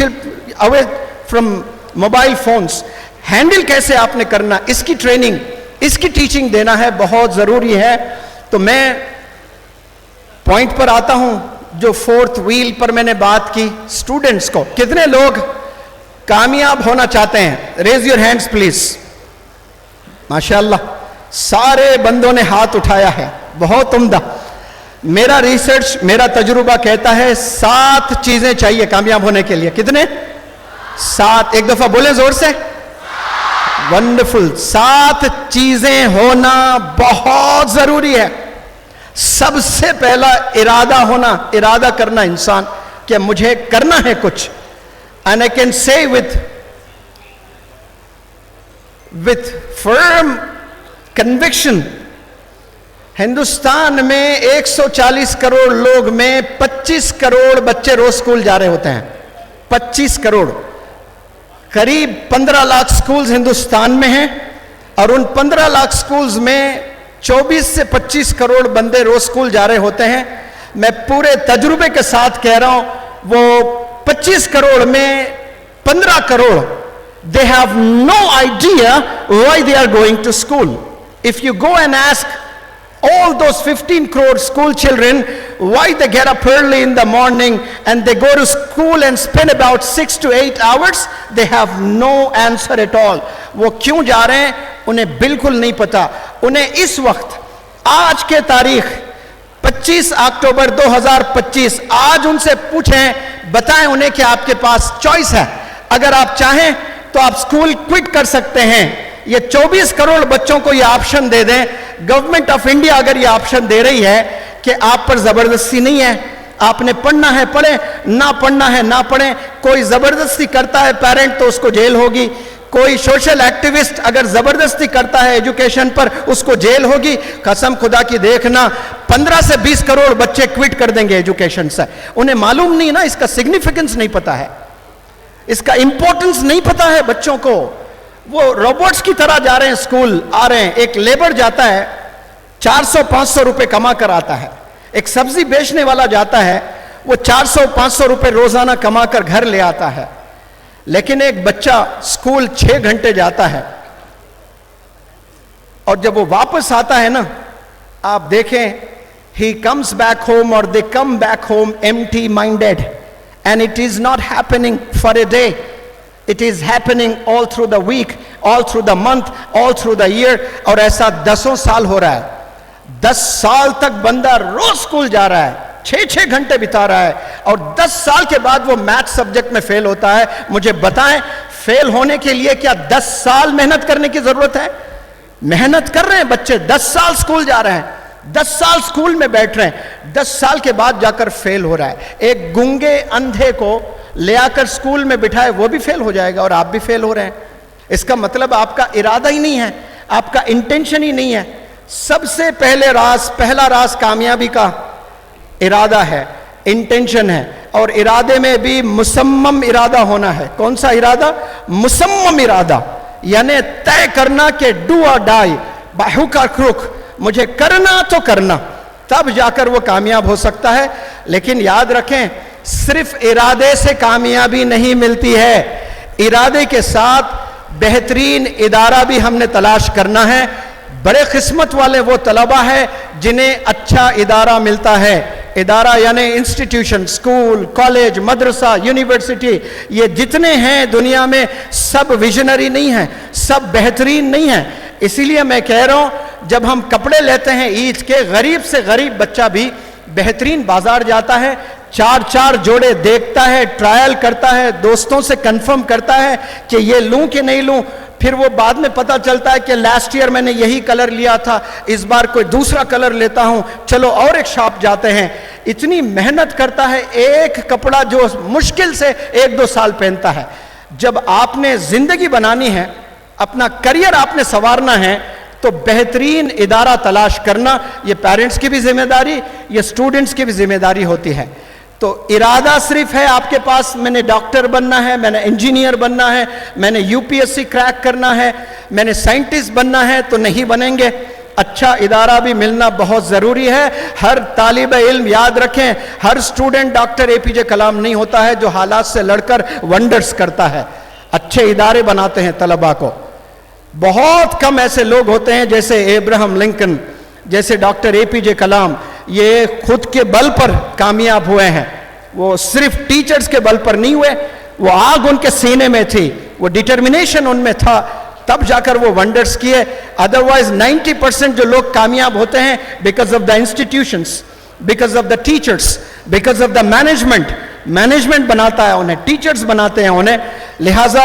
away from mobile phones. Handle कैसे आपने करना, इसकी ट्रेनिंग, इसकी टीचिंग देना है, बहुत जरूरी है। तो मैं पॉइंट पर आता हूं, जो फोर्थ व्हील पर मैंने बात की, स्टूडेंट्स को। कितने लोग कामयाब होना चाहते हैं? Raise your hands please. माशाअल्लाह, सारे बंदों ने हाथ उठाया है, बहुत उम्दा। मेरा रिसर्च, मेरा तजुर्बा कहता है 7 चीजें चाहिए कामयाब होने के लिए। कितने? 7। एक दफा बोले जोर से। वंडरफुल। 7 चीजें होना बहुत जरूरी है। सबसे पहला इरादा होना, इरादा करना इंसान कि मुझे करना है कुछ। And I can say with firm conviction, Hindustan में 140 करोड़ लोग में 25 करोड़ बच्चे रोज स्कूल जा रहे होते हैं। 25 करोड़, करीब 15 लाख स्कूल्स हिंदुस्तान में हैं, और उन 15 लाख स्कूल्स में 24 से 25 करोड़ बंदे रोज स्कूल जा रहे होते हैं। मैं पूरे तजुर्बे के साथ कह रहा हूं, वो 25 करोड़ में 15 crore, they have no idea why they are going to school. If you go and ask all those 15 crore school children why they get up early in the morning and they go to school and spend about 6 to 8 hours, they have no answer at all. वो क्यों जा रहे हैं उन्हें बिल्कुल नहीं पता। उन्हें इस वक्त, आज के तारीख 25 अक्टूबर 2025, आज उनसे पूछें, बताएं उन्हें कि आपके पास चॉइस है। अगर आप चाहें तो आप स्कूल क्विट कर सकते हैं। ये 24 करोड़ बच्चों को ये ऑप्शन दे दें। गवर्नमेंट ऑफ इंडिया अगर ये ऑप्शन दे रही है कि आप पर जबरदस्ती नहीं है, आपने पढ़ना है पढ़े, ना पढ़ना है ना पढ़े। कोई जबरदस्ती करता है पेरेंट तो उसको जेल होगी। कोई सोशल एक्टिविस्ट अगर जबरदस्ती करता है एजुकेशन पर, उसको जेल होगी। कसम खुदा की देखना, 15 से 20 करोड़ बच्चे क्विट कर देंगे एजुकेशन से। उन्हें मालूम नहीं ना, इसका सिग्निफिकेंस नहीं पता है, इसका इंपॉर्टेंस नहीं पता है बच्चों को। वो रोबोट्स की तरह जा रहे हैं, स्कूल आ रहे हैं। एक लेबर जाता है, 400-500 रुपए कमा कर आता है। एक सब्जी बेचने वाला जाता है, वो 400-500 रुपए रोजाना कमा कर घर ले आता है। लेकिन एक बच्चा स्कूल 6 घंटे जाता है, और जब वो वापस आता है ना, आप देखें, he comes back home or they come back home empty minded, and it is not happening for a day, it is happening all through the week, all through the month, all through the year। और ऐसा 10 साल हो रहा है। 10 साल तक बंदा रोज school जा रहा है, 6-6 घंटे बिता रहा है, और 10 साल के बाद वो मैथ सब्जेक्ट में फेल होता है। मुझे बताएं, फेल होने के लिए क्या 10 साल मेहनत करने की जरूरत है? मेहनत कर रहे हैं बच्चे, 10 साल स्कूल जा रहे हैं, 10 साल स्कूल में बैठ रहे हैं, 10 साल के बाद जाकर फेल हो रहा है। एक गूंगे अंधे को ले आकर स्कूल में बिठाए, वो भी फेल हो जाएगा, और आप भी फेल हो रहे हैं। इसका मतलब आपका इरादा ही नहीं है, आपका इंटेंशन ही नहीं है। सबसे पहला राज कामयाबी का इरादा है, इंटेंशन है। और इरादे में भी मुसम्मम इरादा होना है। कौन सा इरादा? मुसम्मम इरादा, यानी तय करना कि डू और डाई, बाय हुक और क्रुक, मुझे करना तो करना, तब जाकर वो कामयाब हो सकता है। लेकिन याद रखें, सिर्फ इरादे से कामयाबी नहीं मिलती है, इरादे के साथ बेहतरीन इदारा भी हमने तलाश करना है। बड़े किस्मत वाले वो तलबा है जिन्हें अच्छा इदारा मिलता है। इदारा यानी इंस्टीट्यूशन, स्कूल, कॉलेज, मदरसा, यूनिवर्सिटी, ये जितने हैं दुनिया में सब विजनरी नहीं हैं, सब बेहतरीन नहीं हैं। इसीलिए मैं कह रहा हूं, जब हम कपड़े लेते हैं ईद के, गरीब से गरीब बच्चा भी बेहतरीन बाजार जाता है, 4-4 जोड़े देखता है, ट्रायल करता है, दोस्तों से कंफर्म करता है कि ये लूं कि नहीं लूं। फिर वो बाद में पता चलता है कि लास्ट ईयर मैंने यही कलर लिया था, इस बार कोई दूसरा कलर लेता हूं, चलो और एक शॉप जाते हैं। इतनी मेहनत करता है, एक कपड़ा जो मुश्किल से 1-2 साल पहनता है। जब आपने जिंदगी बनानी है, अपना करियर आपने संवारना है, तो बेहतरीन इदारा तलाश करना ये पेरेंट्स की भी जिम्मेदारी, ये स्टूडेंट्स की भी जिम्मेदारी होती है। तो इरादा सिर्फ है आपके पास, मैंने डॉक्टर बनना है, मैंने इंजीनियर बनना है, मैंने यूपीएससी क्रैक करना है, मैंने साइंटिस्ट बनना है, तो नहीं बनेंगे। अच्छा इदारा भी मिलना बहुत ज़रूरी है। हर तालिब इल्म याद रखें, हर स्टूडेंट डॉक्टर एपीजे कलाम नहीं होता है जो हालात से लड़कर वंडर्स करता है। अच्छे इदारे बनाते हैं तलबा को। बहुत कम ऐसे लोग होते हैं जैसे अब्राहम लिंकन, जैसे डॉक्टर एपीजे कलाम, ये खुद के बल पर कामयाब हुए हैं। वो सिर्फ टीचर्स के बल पर नहीं हुए, वो आग उनके सीने में थी, वो डिटर्मिनेशन उनमें था, तब जाकर वो वंडर्स किए। अदरवाइज 90% जो लोग कामयाब होते हैं because of the institutions, because of the teachers, because of the management. Management बनाता है उन्हें, टीचर्स बनाते हैं उन्हें। लिहाजा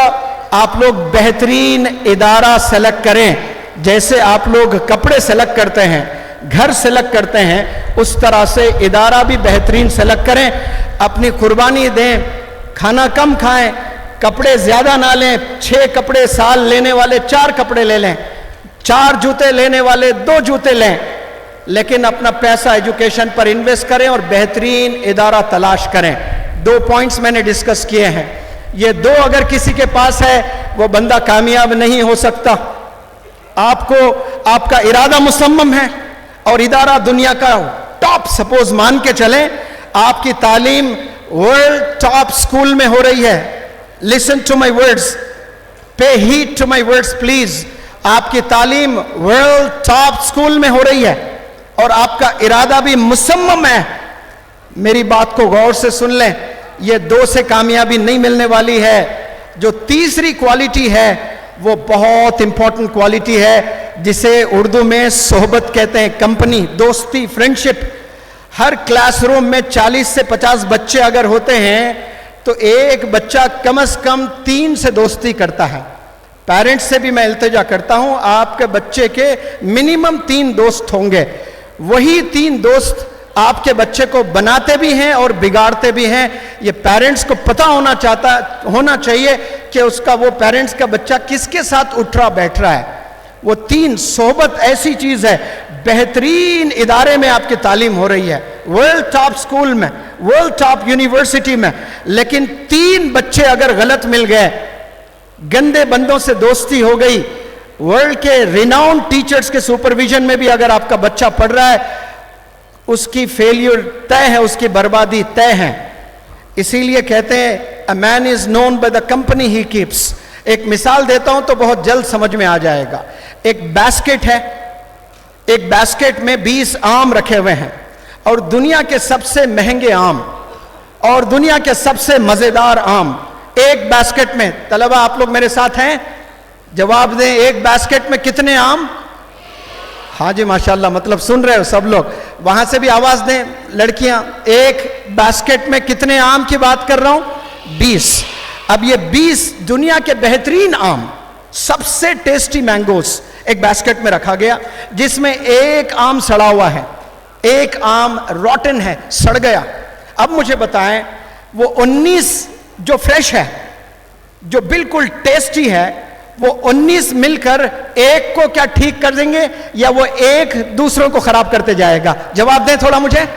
आप लोग बेहतरीन इदारा सेलेक्ट करें। जैसे आप लोग कपड़े सेलेक्ट करते हैं, घर सेलेक्ट करते हैं, उस तरह से इदारा भी बेहतरीन सेलेक्ट करें। अपनी कुर्बानी दें, खाना कम खाएं, कपड़े ज्यादा ना लें। 6 कपड़े साल लेने वाले 4 कपड़े ले लें, 4 जूते लेने वाले 2 जूते लें, लेकिन अपना पैसा एजुकेशन पर इन्वेस्ट करें और बेहतरीन इदारा तलाश करें। 2 पॉइंट्स मैंने डिस्कस किए हैं, ये 2 अगर किसी के पास है वो बंदा कामयाब नहीं हो सकता। आपको आपका इरादा मुसम्मम है और इदारा दुनिया का टॉप, सपोज मान के चलें आपकी तालीम वर्ल्ड टॉप स्कूल में हो रही है। Listen to my words, pay heed to my words please. आपकी तालीम वर्ल्ड टॉप स्कूल में हो रही है और आपका इरादा भी मुसम्मम है। मेरी बात को गौर से सुन लें, ये 2 से कामयाबी नहीं मिलने वाली है। जो तीसरी क्वालिटी है वो बहुत इंपॉर्टेंट क्वालिटी है, जिसे उर्दू में सोहबत कहते हैं, कंपनी, दोस्ती, फ्रेंडशिप। हर क्लासरूम में 40 से 50 बच्चे अगर होते हैं तो एक बच्चा कम से कम 3 से दोस्ती करता है। पेरेंट्स से भी मैं इल्तिजा करता हूं, आपके बच्चे के मिनिमम 3 दोस्त होंगे। वही 3 दोस्त आपके बच्चे को बनाते भी हैं और बिगाड़ते भी हैं। ये पेरेंट्स को पता होना चाहिए कि उसका, वो पेरेंट्स का बच्चा किसके साथ उठ रहा बैठ रहा है। वो 3 सोहबत ऐसी चीज है। बेहतरीन इदारे में आपकी तालीम हो रही है, वर्ल्ड टॉप स्कूल में, वर्ल्ड टॉप यूनिवर्सिटी में, लेकिन 3 बच्चे अगर गलत मिल गए, गंदे बंदों से दोस्ती हो गई, वर्ल्ड के रिनाउंड टीचर्स के सुपरविजन में भी अगर आपका बच्चा पढ़ रहा है, उसकी फेलियर तय है, उसकी बर्बादी तय है। इसीलिए कहते हैं a man is known by the company he keeps. एक मिसाल देता हूं तो बहुत जल्द समझ में आ जाएगा। एक बास्केट है, एक बास्केट में 20 आम रखे हुए हैं और दुनिया के सबसे महंगे आम और दुनिया के सबसे मजेदार आम एक बास्केट में। तलबा आप लोग मेरे साथ हैं, जवाब दें, एक बास्केट में कितने आम? हाँ जी माशाल्लाह, मतलब सुन रहे हो सब लोग। वहां से भी आवाज दें लड़कियां, एक बास्केट में कितने आम की बात कर रहा हूं? 20। अब ये 20 दुनिया के बेहतरीन आम, सबसे टेस्टी मैंगोस एक बास्केट में रखा गया, जिसमें एक आम सड़ा हुआ है, एक आम रॉटन है, सड़ गया। अब मुझे बताएं, वो 19 जो फ्रेश है, जो बिल्कुल टेस्टी है, वो 19 मिलकर एक को क्या ठीक कर देंगे या वो एक दूसरों को खराब करते जाएगा? जवाब दें थोड़ा मुझे।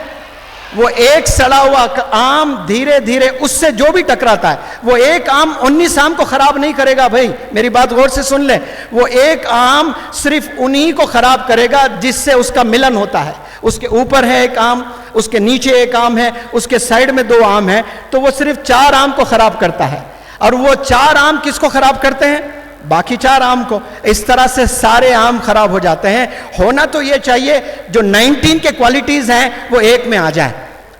वो एक सड़ा हुआ आम धीरे धीरे उससे जो भी टकराता है, वो एक आम 19 आम को खराब नहीं करेगा। भाई मेरी बात गौर से सुन ले, वो एक आम सिर्फ उन्हीं को खराब करेगा जिससे उसका मिलन होता है। उसके ऊपर है एक आम, उसके नीचे एक आम है, उसके साइड में 2 आम है, तो वो सिर्फ 4 आम को खराब करता है। और वो 4 आम किसको खराब करते हैं? बाकी 4 आम को। इस तरह से सारे आम खराब हो जाते हैं। होना तो ये चाहिए जो 19 के क्वालिटीज हैं वो एक में आ जाए,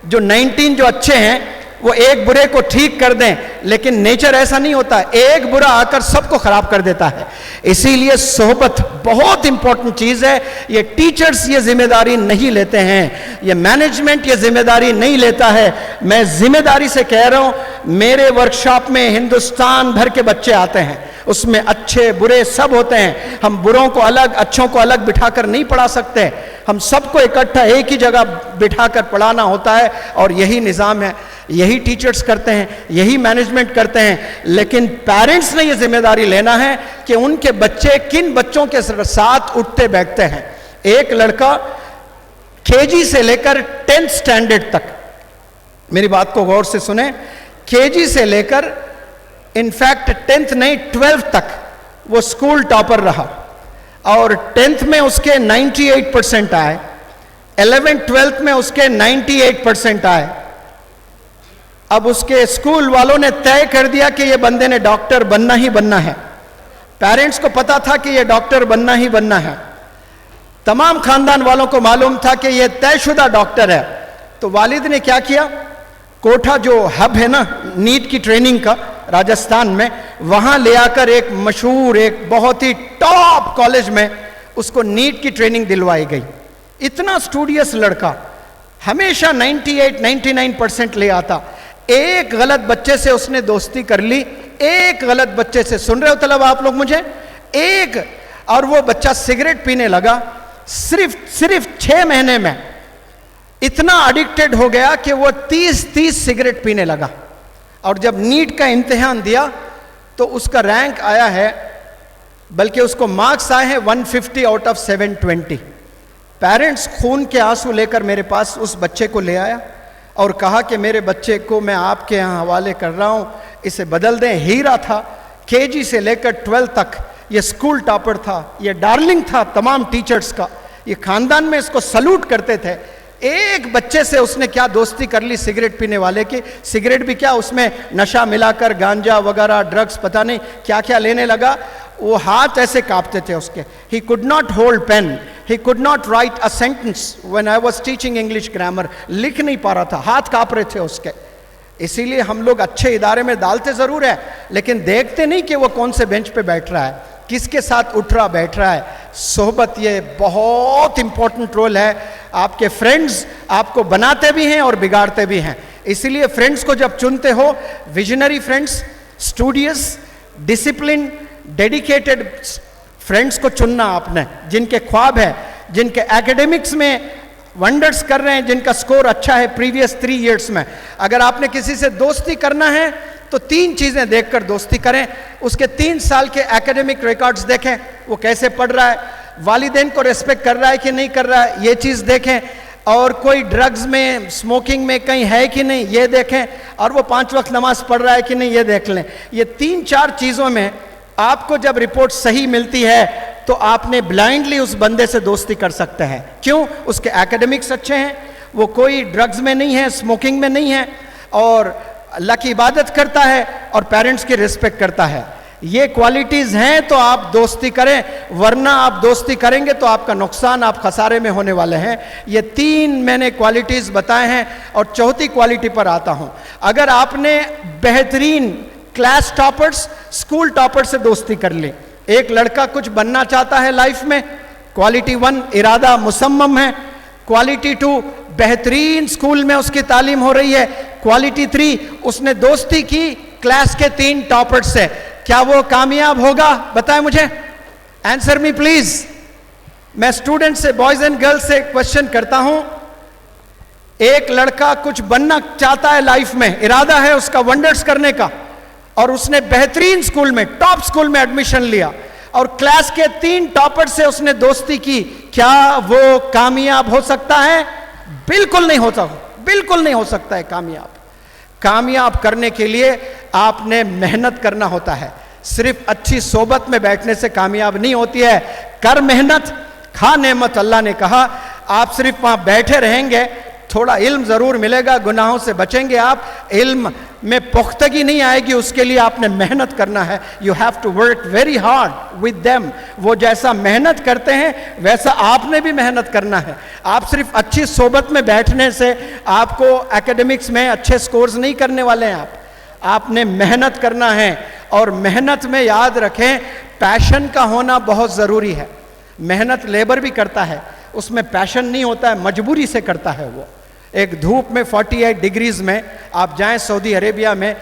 जो 19 जो अच्छे हैं वो एक बुरे को ठीक कर दें, लेकिन नेचर ऐसा नहीं होता, एक बुरा आकर सबको खराब कर देता है। इसीलिए सोहबत बहुत इंपॉर्टेंट चीज है। ये टीचर्स ये जिम्मेदारी नहीं लेते हैं, ये मैनेजमेंट ये जिम्मेदारी नहीं लेता है। मैं जिम्मेदारी से कह रहा हूं, मेरे वर्कशॉप में हिंदुस्तान भर के बच्चे आते हैं, उसमें अच्छे बुरे सब होते हैं। हम बुरों को अलग अच्छों को अलग बिठाकर नहीं पढ़ा सकते, हम सबको इकट्ठा एक ही जगह बिठाकर पढ़ाना होता है, और यही निज़ाम है, यही टीचर्स करते हैं, यही मैनेजमेंट करते हैं। लेकिन पेरेंट्स ने यह जिम्मेदारी लेना है कि उनके बच्चे किन बच्चों के साथ उठते बैठते हैं। एक लड़का केजी से लेकर 10th स्टैंडर्ड तक, मेरी बात को गौर से सुने, केजी से लेकर इनफैक्ट 10th नहीं 12th तक वो स्कूल टॉपर रहा, और 10th में उसके 98% आए, 11th 12th में उसके 98% आए। अब उसके स्कूल वालों ने तय कर दिया कि ये बंदे ने डॉक्टर बनना ही बनना है। पेरेंट्स को पता था कि ये डॉक्टर बनना ही बनना है, तमाम खानदान वालों को मालूम था कि ये तयशुदा डॉक्टर है। तो वालिद ने क्या किया, कोठा जो हब है ना नीट की ट्रेनिंग का राजस्थान में, वहां ले आकर एक मशहूर एक बहुत ही टॉप कॉलेज में उसको नीट की ट्रेनिंग दिलवाई गई। इतना स्टूडियस लड़का, हमेशा 98-99% ले आता। एक गलत बच्चे से उसने दोस्ती कर ली, एक गलत बच्चे से, सुन रहे हो तलब आप लोग मुझे, एक, और वो बच्चा सिगरेट पीने लगा। सिर्फ 6 महीने में इतना एडिक्टेड हो गया कि वो 30 सिगरेट पीने लगा। और जब नीट का इम्तिहान दिया तो उसका रैंक आया है, बल्कि उसको मार्क्स आए हैं 150 आउट ऑफ 720। पेरेंट्स खून के आंसू लेकर मेरे पास उस बच्चे को ले आया और कहा कि मेरे बच्चे को मैं आपके यहाँ हवाले कर रहा हूँ, इसे बदल दें। हीरा था, केजी से लेकर 12 तक ये स्कूल टॉपर था, ये डार्लिंग था तमाम टीचर्स का, ये खानदान में इसको सल्यूट करते थे। एक बच्चे से उसने क्या दोस्ती कर ली, सिगरेट पीने वाले की। सिगरेट भी क्या, उसमें नशा मिलाकर गांजा वगैरह ड्रग्स पता नहीं क्या क्या लेने लगा। वो हाथ ऐसे कांपते थे उसके। He could not hold pen, he could not write a sentence when I was teaching English grammar. लिख नहीं पा रहा था, हाथ कांप रहे थे उसके। इसीलिए हम लोग अच्छे इदारे में डालते जरूर है, लेकिन देखते नहीं कि वो कौन से बेंच पे बैठ रहा है, किसके साथ उठ रहा बैठ रहा है। सोहबत ये बहुत इंपॉर्टेंट रोल है। आपके फ्रेंड्स आपको बनाते भी हैं और बिगाड़ते भी हैं। इसीलिए फ्रेंड्स को जब चुनते हो, visionary friends, studious, discipline, dedicated friends को चुनना आपने, जिनके ख्वाब है, जिनके एकेडमिक्स में वंडर्स कर रहे हैं, जिनका स्कोर अच्छा है प्रीवियस 3 इयर्स में। अगर आपने किसी से दोस्ती करना है तो 3 चीजें देखकर दोस्ती करें। उसके 3 साल के एकेडमिक रिकॉर्ड्स देखें, वो कैसे पढ़ रहा है, वालिदैन को रेस्पेक्ट कर रहा है कि नहीं कर रहा है, ये चीज़ देखें। और कोई ड्रग्स में, स्मोकिंग में कहीं है कि नहीं, ये देखें। और वो 5 वक्त नमाज पढ़ रहा है कि नहीं, ये देख लें। ये 3-4 चीज़ों में आपको जब रिपोर्ट सही मिलती है तो आपने ब्लाइंडली उस बंदे से दोस्ती कर सकते हैं। क्यों? उसके एकेडमिक्स अच्छे हैं, वो कोई ड्रग्स में नहीं है, स्मोकिंग में नहीं है, और अल्लाह की इबादत करता है और पेरेंट्स की रिस्पेक्ट करता है। ये क्वालिटीज़ हैं तो आप दोस्ती करें, वरना आप दोस्ती करेंगे तो आपका नुकसान, आप खसारे में होने वाले हैं। ये 3 मैंने क्वालिटीज़ बताए हैं। और चौथी क्वालिटी पर आता हूं। अगर आपने बेहतरीन क्लास टॉपर्स, स्कूल टॉपर से दोस्ती कर ली, एक लड़का कुछ बनना चाहता है लाइफ में, क्वालिटी 1 इरादा मुसम्मम है, क्वालिटी 2 बेहतरीन स्कूल में उसकी तालीम हो रही है, क्वालिटी 3 उसने दोस्ती की क्लास के 3 टॉपर्स से, क्या वो कामयाब होगा? बताएं मुझे, आंसर मी प्लीज। मैं स्टूडेंट से, बॉयज एंड गर्ल्स से क्वेश्चन करता हूं। एक लड़का कुछ बनना चाहता है लाइफ में, इरादा है उसका वंडर्स करने का, और उसने बेहतरीन स्कूल में, टॉप स्कूल में एडमिशन लिया और क्लास के 3 टॉपर से उसने दोस्ती की, क्या वो कामयाब हो सकता है? बिल्कुल नहीं होता, बिल्कुल नहीं हो सकता है कामयाब। कामयाब करने के लिए आपने मेहनत करना होता है। सिर्फ अच्छी सोबत में बैठने से कामयाब नहीं होती है। कर मेहनत, खा नेमत। अल्लाह ने कहा आप सिर्फ वहां बैठे रहेंगे, थोड़ा इल्म ज़रूर मिलेगा, गुनाहों से बचेंगे आप, इल्म में पुख्तगी नहीं आएगी, उसके लिए आपने मेहनत करना है। You have to work very hard with them. वो जैसा मेहनत करते हैं वैसा आपने भी मेहनत करना है। आप सिर्फ अच्छी सोबत में बैठने से आपको एकेडमिक्स में अच्छे स्कोर्स नहीं करने वाले हैं। आपने मेहनत करना है, और मेहनत में याद रखें पैशन का होना बहुत ज़रूरी है। मेहनत लेबर भी करता है, उसमें पैशन नहीं होता है, मजबूरी से करता है वो। एक धूप में 48 डिग्रीज में आप जाएं सऊदी अरेबिया में,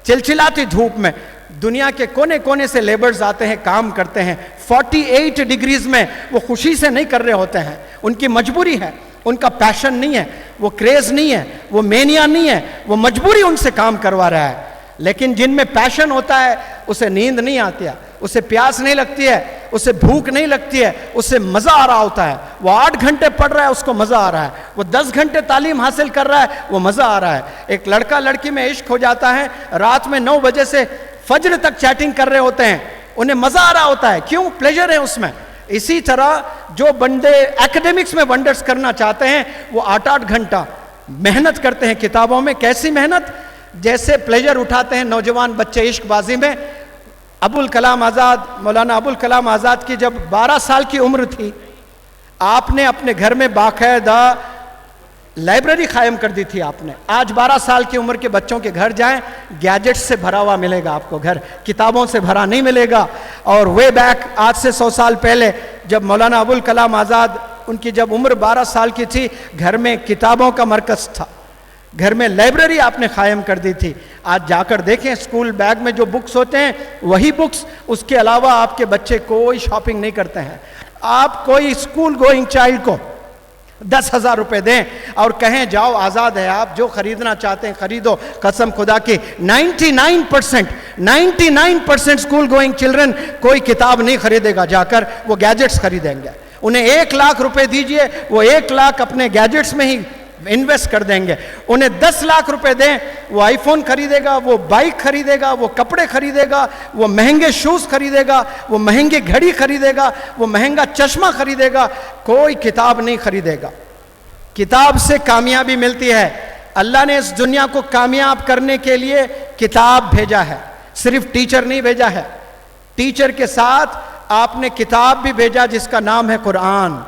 चिलचिलाती धूप में दुनिया के कोने कोने से लेबर्स आते हैं, काम करते हैं। 48 डिग्रीज में वो खुशी से नहीं कर रहे होते हैं, उनकी मजबूरी है, उनका पैशन नहीं है, वो क्रेज नहीं है, वो मेनिया नहीं है, वो मजबूरी उनसे काम करवा रहा है। लेकिन जिनमें पैशन होता है उसे नींद नहीं आती है, उसे प्यास नहीं लगती है, उसे भूख नहीं लगती है, उसे मजा आ रहा होता है। वो 8 घंटे पढ़ रहा है, उसको मजा आ रहा है। वो 10 घंटे तालीम हासिल कर रहा है, वो मजा आ रहा है। एक लड़का लड़की में इश्क हो जाता है, रात में 9 बजे से फज्र तक चैटिंग कर रहे होते हैं, उन्हें मजा आ रहा होता है। क्यों? प्लेजर है उसमें। इसी तरह जो बंदे एकेडमिक्स में वंडर्स करना चाहते हैं वो 8-8 घंटा मेहनत करते हैं किताबों में। कैसी मेहनत? जैसे प्लेजर उठाते हैं नौजवान बच्चे इश्कबाजी में। अबुल कलाम आज़ाद, मौलाना अबुल कलाम आज़ाद की जब 12 साल की उम्र थी, आपने अपने घर में बाकायदा लाइब्रेरी कायम कर दी थी आपने। आज 12 साल की उम्र के बच्चों के घर जाएं, गैजेट्स से भरा हुआ मिलेगा आपको घर, किताबों से भरा नहीं मिलेगा। और वे बैक आज से 100 साल पहले जब मौलाना अबुल कलाम आज़ाद, उनकी जब उम्र 12 साल की थी, घर में किताबों का मरकज़ था, घर में लाइब्रेरी आपने कायम कर दी थी। आज जाकर देखें स्कूल बैग में जो बुक्स होते हैं वही बुक्स, उसके अलावा आपके बच्चे कोई शॉपिंग नहीं करते हैं। आप कोई स्कूल गोइंग चाइल्ड को 10,000 रुपए दें और कहें जाओ आज़ाद है, आप जो खरीदना चाहते हैं खरीदो, कसम खुदा की 99% स्कूल गोइंग चिल्ड्रन कोई किताब नहीं खरीदेगा जाकर, वो गैजेट्स खरीदेंगे। उन्हें 1 लाख रुपए दीजिए, वो 1 लाख अपने गैजेट्स में ही इन्वेस्ट कर देंगे। उन्हें 10 लाख रुपए दें, वो आईफोन खरीदेगा, वो बाइक खरीदेगा, वो कपड़े खरीदेगा, वो महंगे शूज खरीदेगा, वो महंगी घड़ी खरीदेगा, वो महंगा चश्मा खरीदेगा, कोई किताब नहीं खरीदेगा। किताब से कामयाबी मिलती है। अल्लाह ने इस दुनिया को कामयाब करने के लिए किताब भेजा है, सिर्फ टीचर नहीं भेजा है। टीचर के साथ आपने किताब भी भेजा जिसका नाम है कुरान।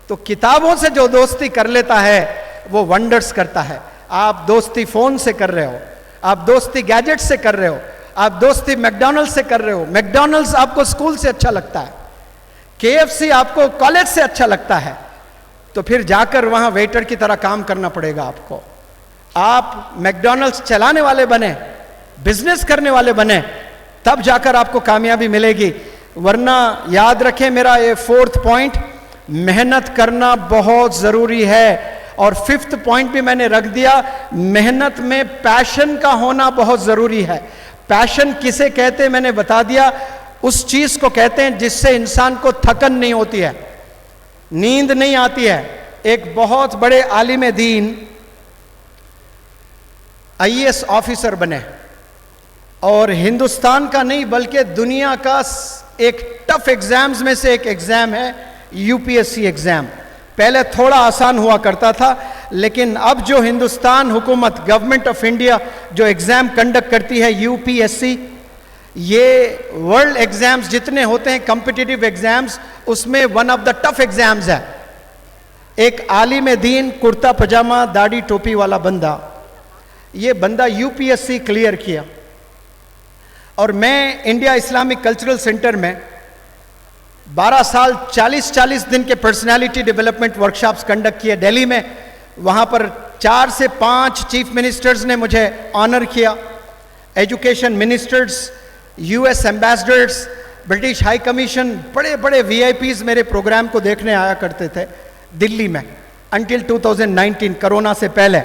तो किताबों से जो दोस्ती कर लेता है वो वंडर्स करता है। आप दोस्ती फोन से कर रहे हो, आप दोस्ती गैजेट से कर रहे हो, आप दोस्ती मैकडॉनल्ड्स से कर रहे हो। मैकडॉनल्ड्स आपको स्कूल से अच्छा लगता है, KFC आपको कॉलेज से अच्छा लगता है, तो फिर जाकर वहां वेटर की तरह काम करना पड़ेगा आपको। आप मैकडॉनल्ड्स चलाने वाले बने, बिजनेस करने वाले बने, तब जाकर आपको कामयाबी मिलेगी। वरना याद रखें मेरा ये 4th पॉइंट, मेहनत करना बहुत ज़रूरी है। और 5th पॉइंट भी मैंने रख दिया, मेहनत में पैशन का होना बहुत ज़रूरी है। पैशन किसे कहते हैं मैंने बता दिया, उस चीज़ को कहते हैं जिससे इंसान को थकन नहीं होती है, नींद नहीं आती है। एक बहुत बड़े आलिम दीन IAS ऑफिसर बने, और हिंदुस्तान का नहीं बल्कि दुनिया का एक टफ एग्जाम्स में से एक एग्ज़ाम है UPSC एग्ज़ाम। पहले थोड़ा आसान हुआ करता था, लेकिन अब जो हिंदुस्तान हुकूमत, गवर्नमेंट ऑफ इंडिया जो एग्ज़ाम कंडक्ट करती है UPSC, ये वर्ल्ड एग्ज़ाम्स जितने होते हैं कॉम्पिटिटिव एग्ज़ाम्स, उसमें one of the tough exams है। एक आलिम दीन, कुर्ता पजामा दाढ़ी टोपी वाला बंदा, ये बंदा UPSC क्लियर किया। और मैं इंडिया इस्लामिक कल्चरल सेंटर में 12 साल 40 दिन के पर्सनालिटी डेवलपमेंट वर्कशॉप्स कंडक्ट किए दिल्ली में। वहाँ पर 4 से 5 चीफ मिनिस्टर्स ने मुझे ऑनर किया, education ministers, US ambassadors, British high commission, बड़े बड़े VIPs मेरे प्रोग्राम को देखने आया करते थे दिल्ली में अंटिल 2019, कोरोना से पहले।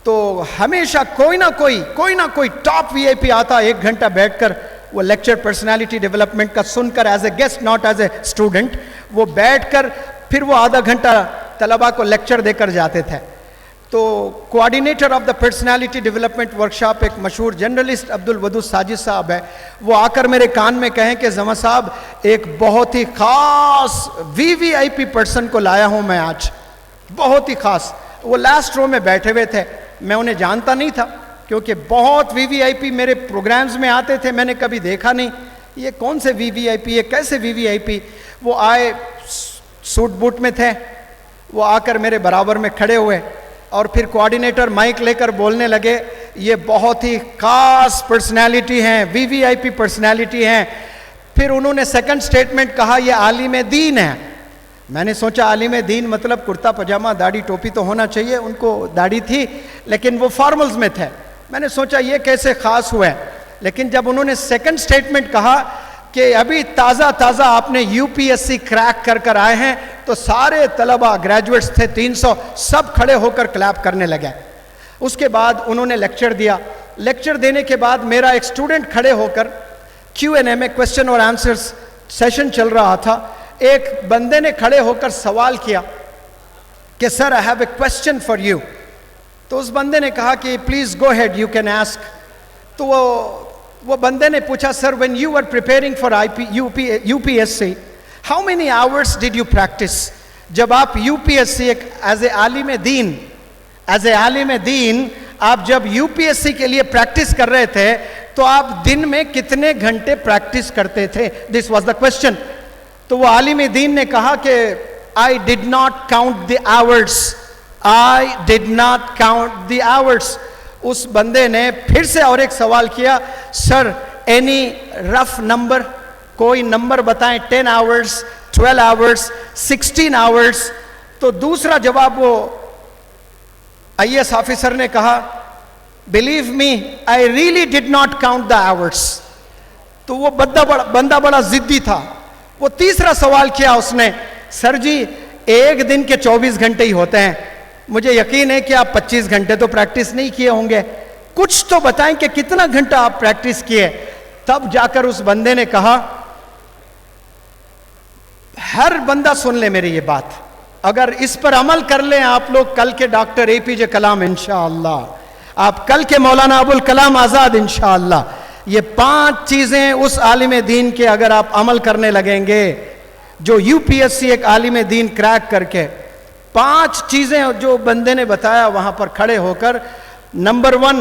तो हमेशा कोई ना कोई टॉप VIP आता, 1 घंटा बैठकर वो लेक्चर पर्सनालिटी डेवलपमेंट का सुनकर, as a guest not as a student, वो बैठकर फिर वो आधा घंटा तलबा को लेक्चर देकर जाते थे। तो coordinator of the personality development workshop एक मशहूर जर्नलिस्ट अब्दुल वदूद साजिद साहब है, वो आकर मेरे कान में कहें कि जमा साहब एक बहुत ही खास VVIP पर्सन को लाया हूं मैं आज, बहुत ही खास, वो लास्ट रो में बैठे हुए थे, मैं उन्हें जानता नहीं था क्योंकि बहुत वीवीआईपी मेरे प्रोग्राम्स में आते थे, मैंने कभी देखा नहीं ये कौन से वीवीआईपी, ये कैसे वीवीआईपी। वो आए, सूट बूट में थे, वो आकर मेरे बराबर में खड़े हुए और फिर कोऑर्डिनेटर माइक लेकर बोलने लगे, ये बहुत ही खास पर्सनालिटी हैं, वीवीआईपी पर्सनालिटी हैं। फिर उन्होंने सेकंड स्टेटमेंट कहा, ये आलिम दीन है। मैंने सोचा आलिम दीन मतलब कुर्ता पजामा दाढ़ी टोपी तो होना चाहिए, उनको दाढ़ी थी लेकिन वो फॉर्मल्स में थे। मैंने सोचा ये कैसे खास हुआ है, लेकिन जब उन्होंने सेकंड स्टेटमेंट कहा कि अभी ताज़ा ताज़ा आपने यूपीएससी क्रैक कर कर आए हैं, तो सारे तलबा ग्रेजुएट्स थे 300, सब खड़े होकर क्लैप करने लगे। उसके बाद उन्होंने लेक्चर दिया। लेक्चर देने के बाद मेरा एक स्टूडेंट खड़े होकर Q&A में क्वेश्चन और आंसर्स सेशन चल रहा था, एक बंदे ने खड़े होकर सवाल किया कि sir I have a question for you. तो उस बंदे ने कहा कि please go head, you can ask. तो वो बंदे ने पूछा, sir when you are preparing for UPSC how many hours did you practice? जब आप यूपीएससी एज ए आलिम दीन आप जब यूपीएससी के लिए प्रैक्टिस कर रहे थे तो आप दिन में कितने घंटे प्रैक्टिस करते थे? This was the question. तो वो आलिम दीन ने कहा कि I did not count the hours, I did not count the hours. उस बंदे ने फिर से और एक सवाल किया, सर एनी रफ नंबर, कोई नंबर बताएं, 10 आवर्स, 12 आवर्स, 16 आवर्स। तो दूसरा जवाब वो आईएएस ऑफिसर ने कहा, believe me I really did not count the hours. तो वो बंदा बड़ा जिद्दी था। वो तीसरा सवाल किया उसने, सर जी एक दिन के 24 घंटे ही होते हैं, मुझे यकीन है कि आप 25 घंटे तो प्रैक्टिस नहीं किए होंगे, कुछ तो बताएं कि कितना घंटा आप प्रैक्टिस किए। तब जाकर उस बंदे ने कहा, हर बंदा सुन ले मेरी ये बात, अगर इस पर अमल कर लें आप लोग, कल के डॉक्टर एपीजे कलाम इंशाअल्लाह, आप कल के मौलाना अबुल कलाम आजाद इंशाअल्लाह, ये 5 चीजें उस आलिम दीन के अगर आप अमल करने लगेंगे, जो यूपीएससी एक आलिम दीन क्रैक करके 5 चीजें जो बंदे ने बताया वहां पर खड़े होकर। नंबर 1,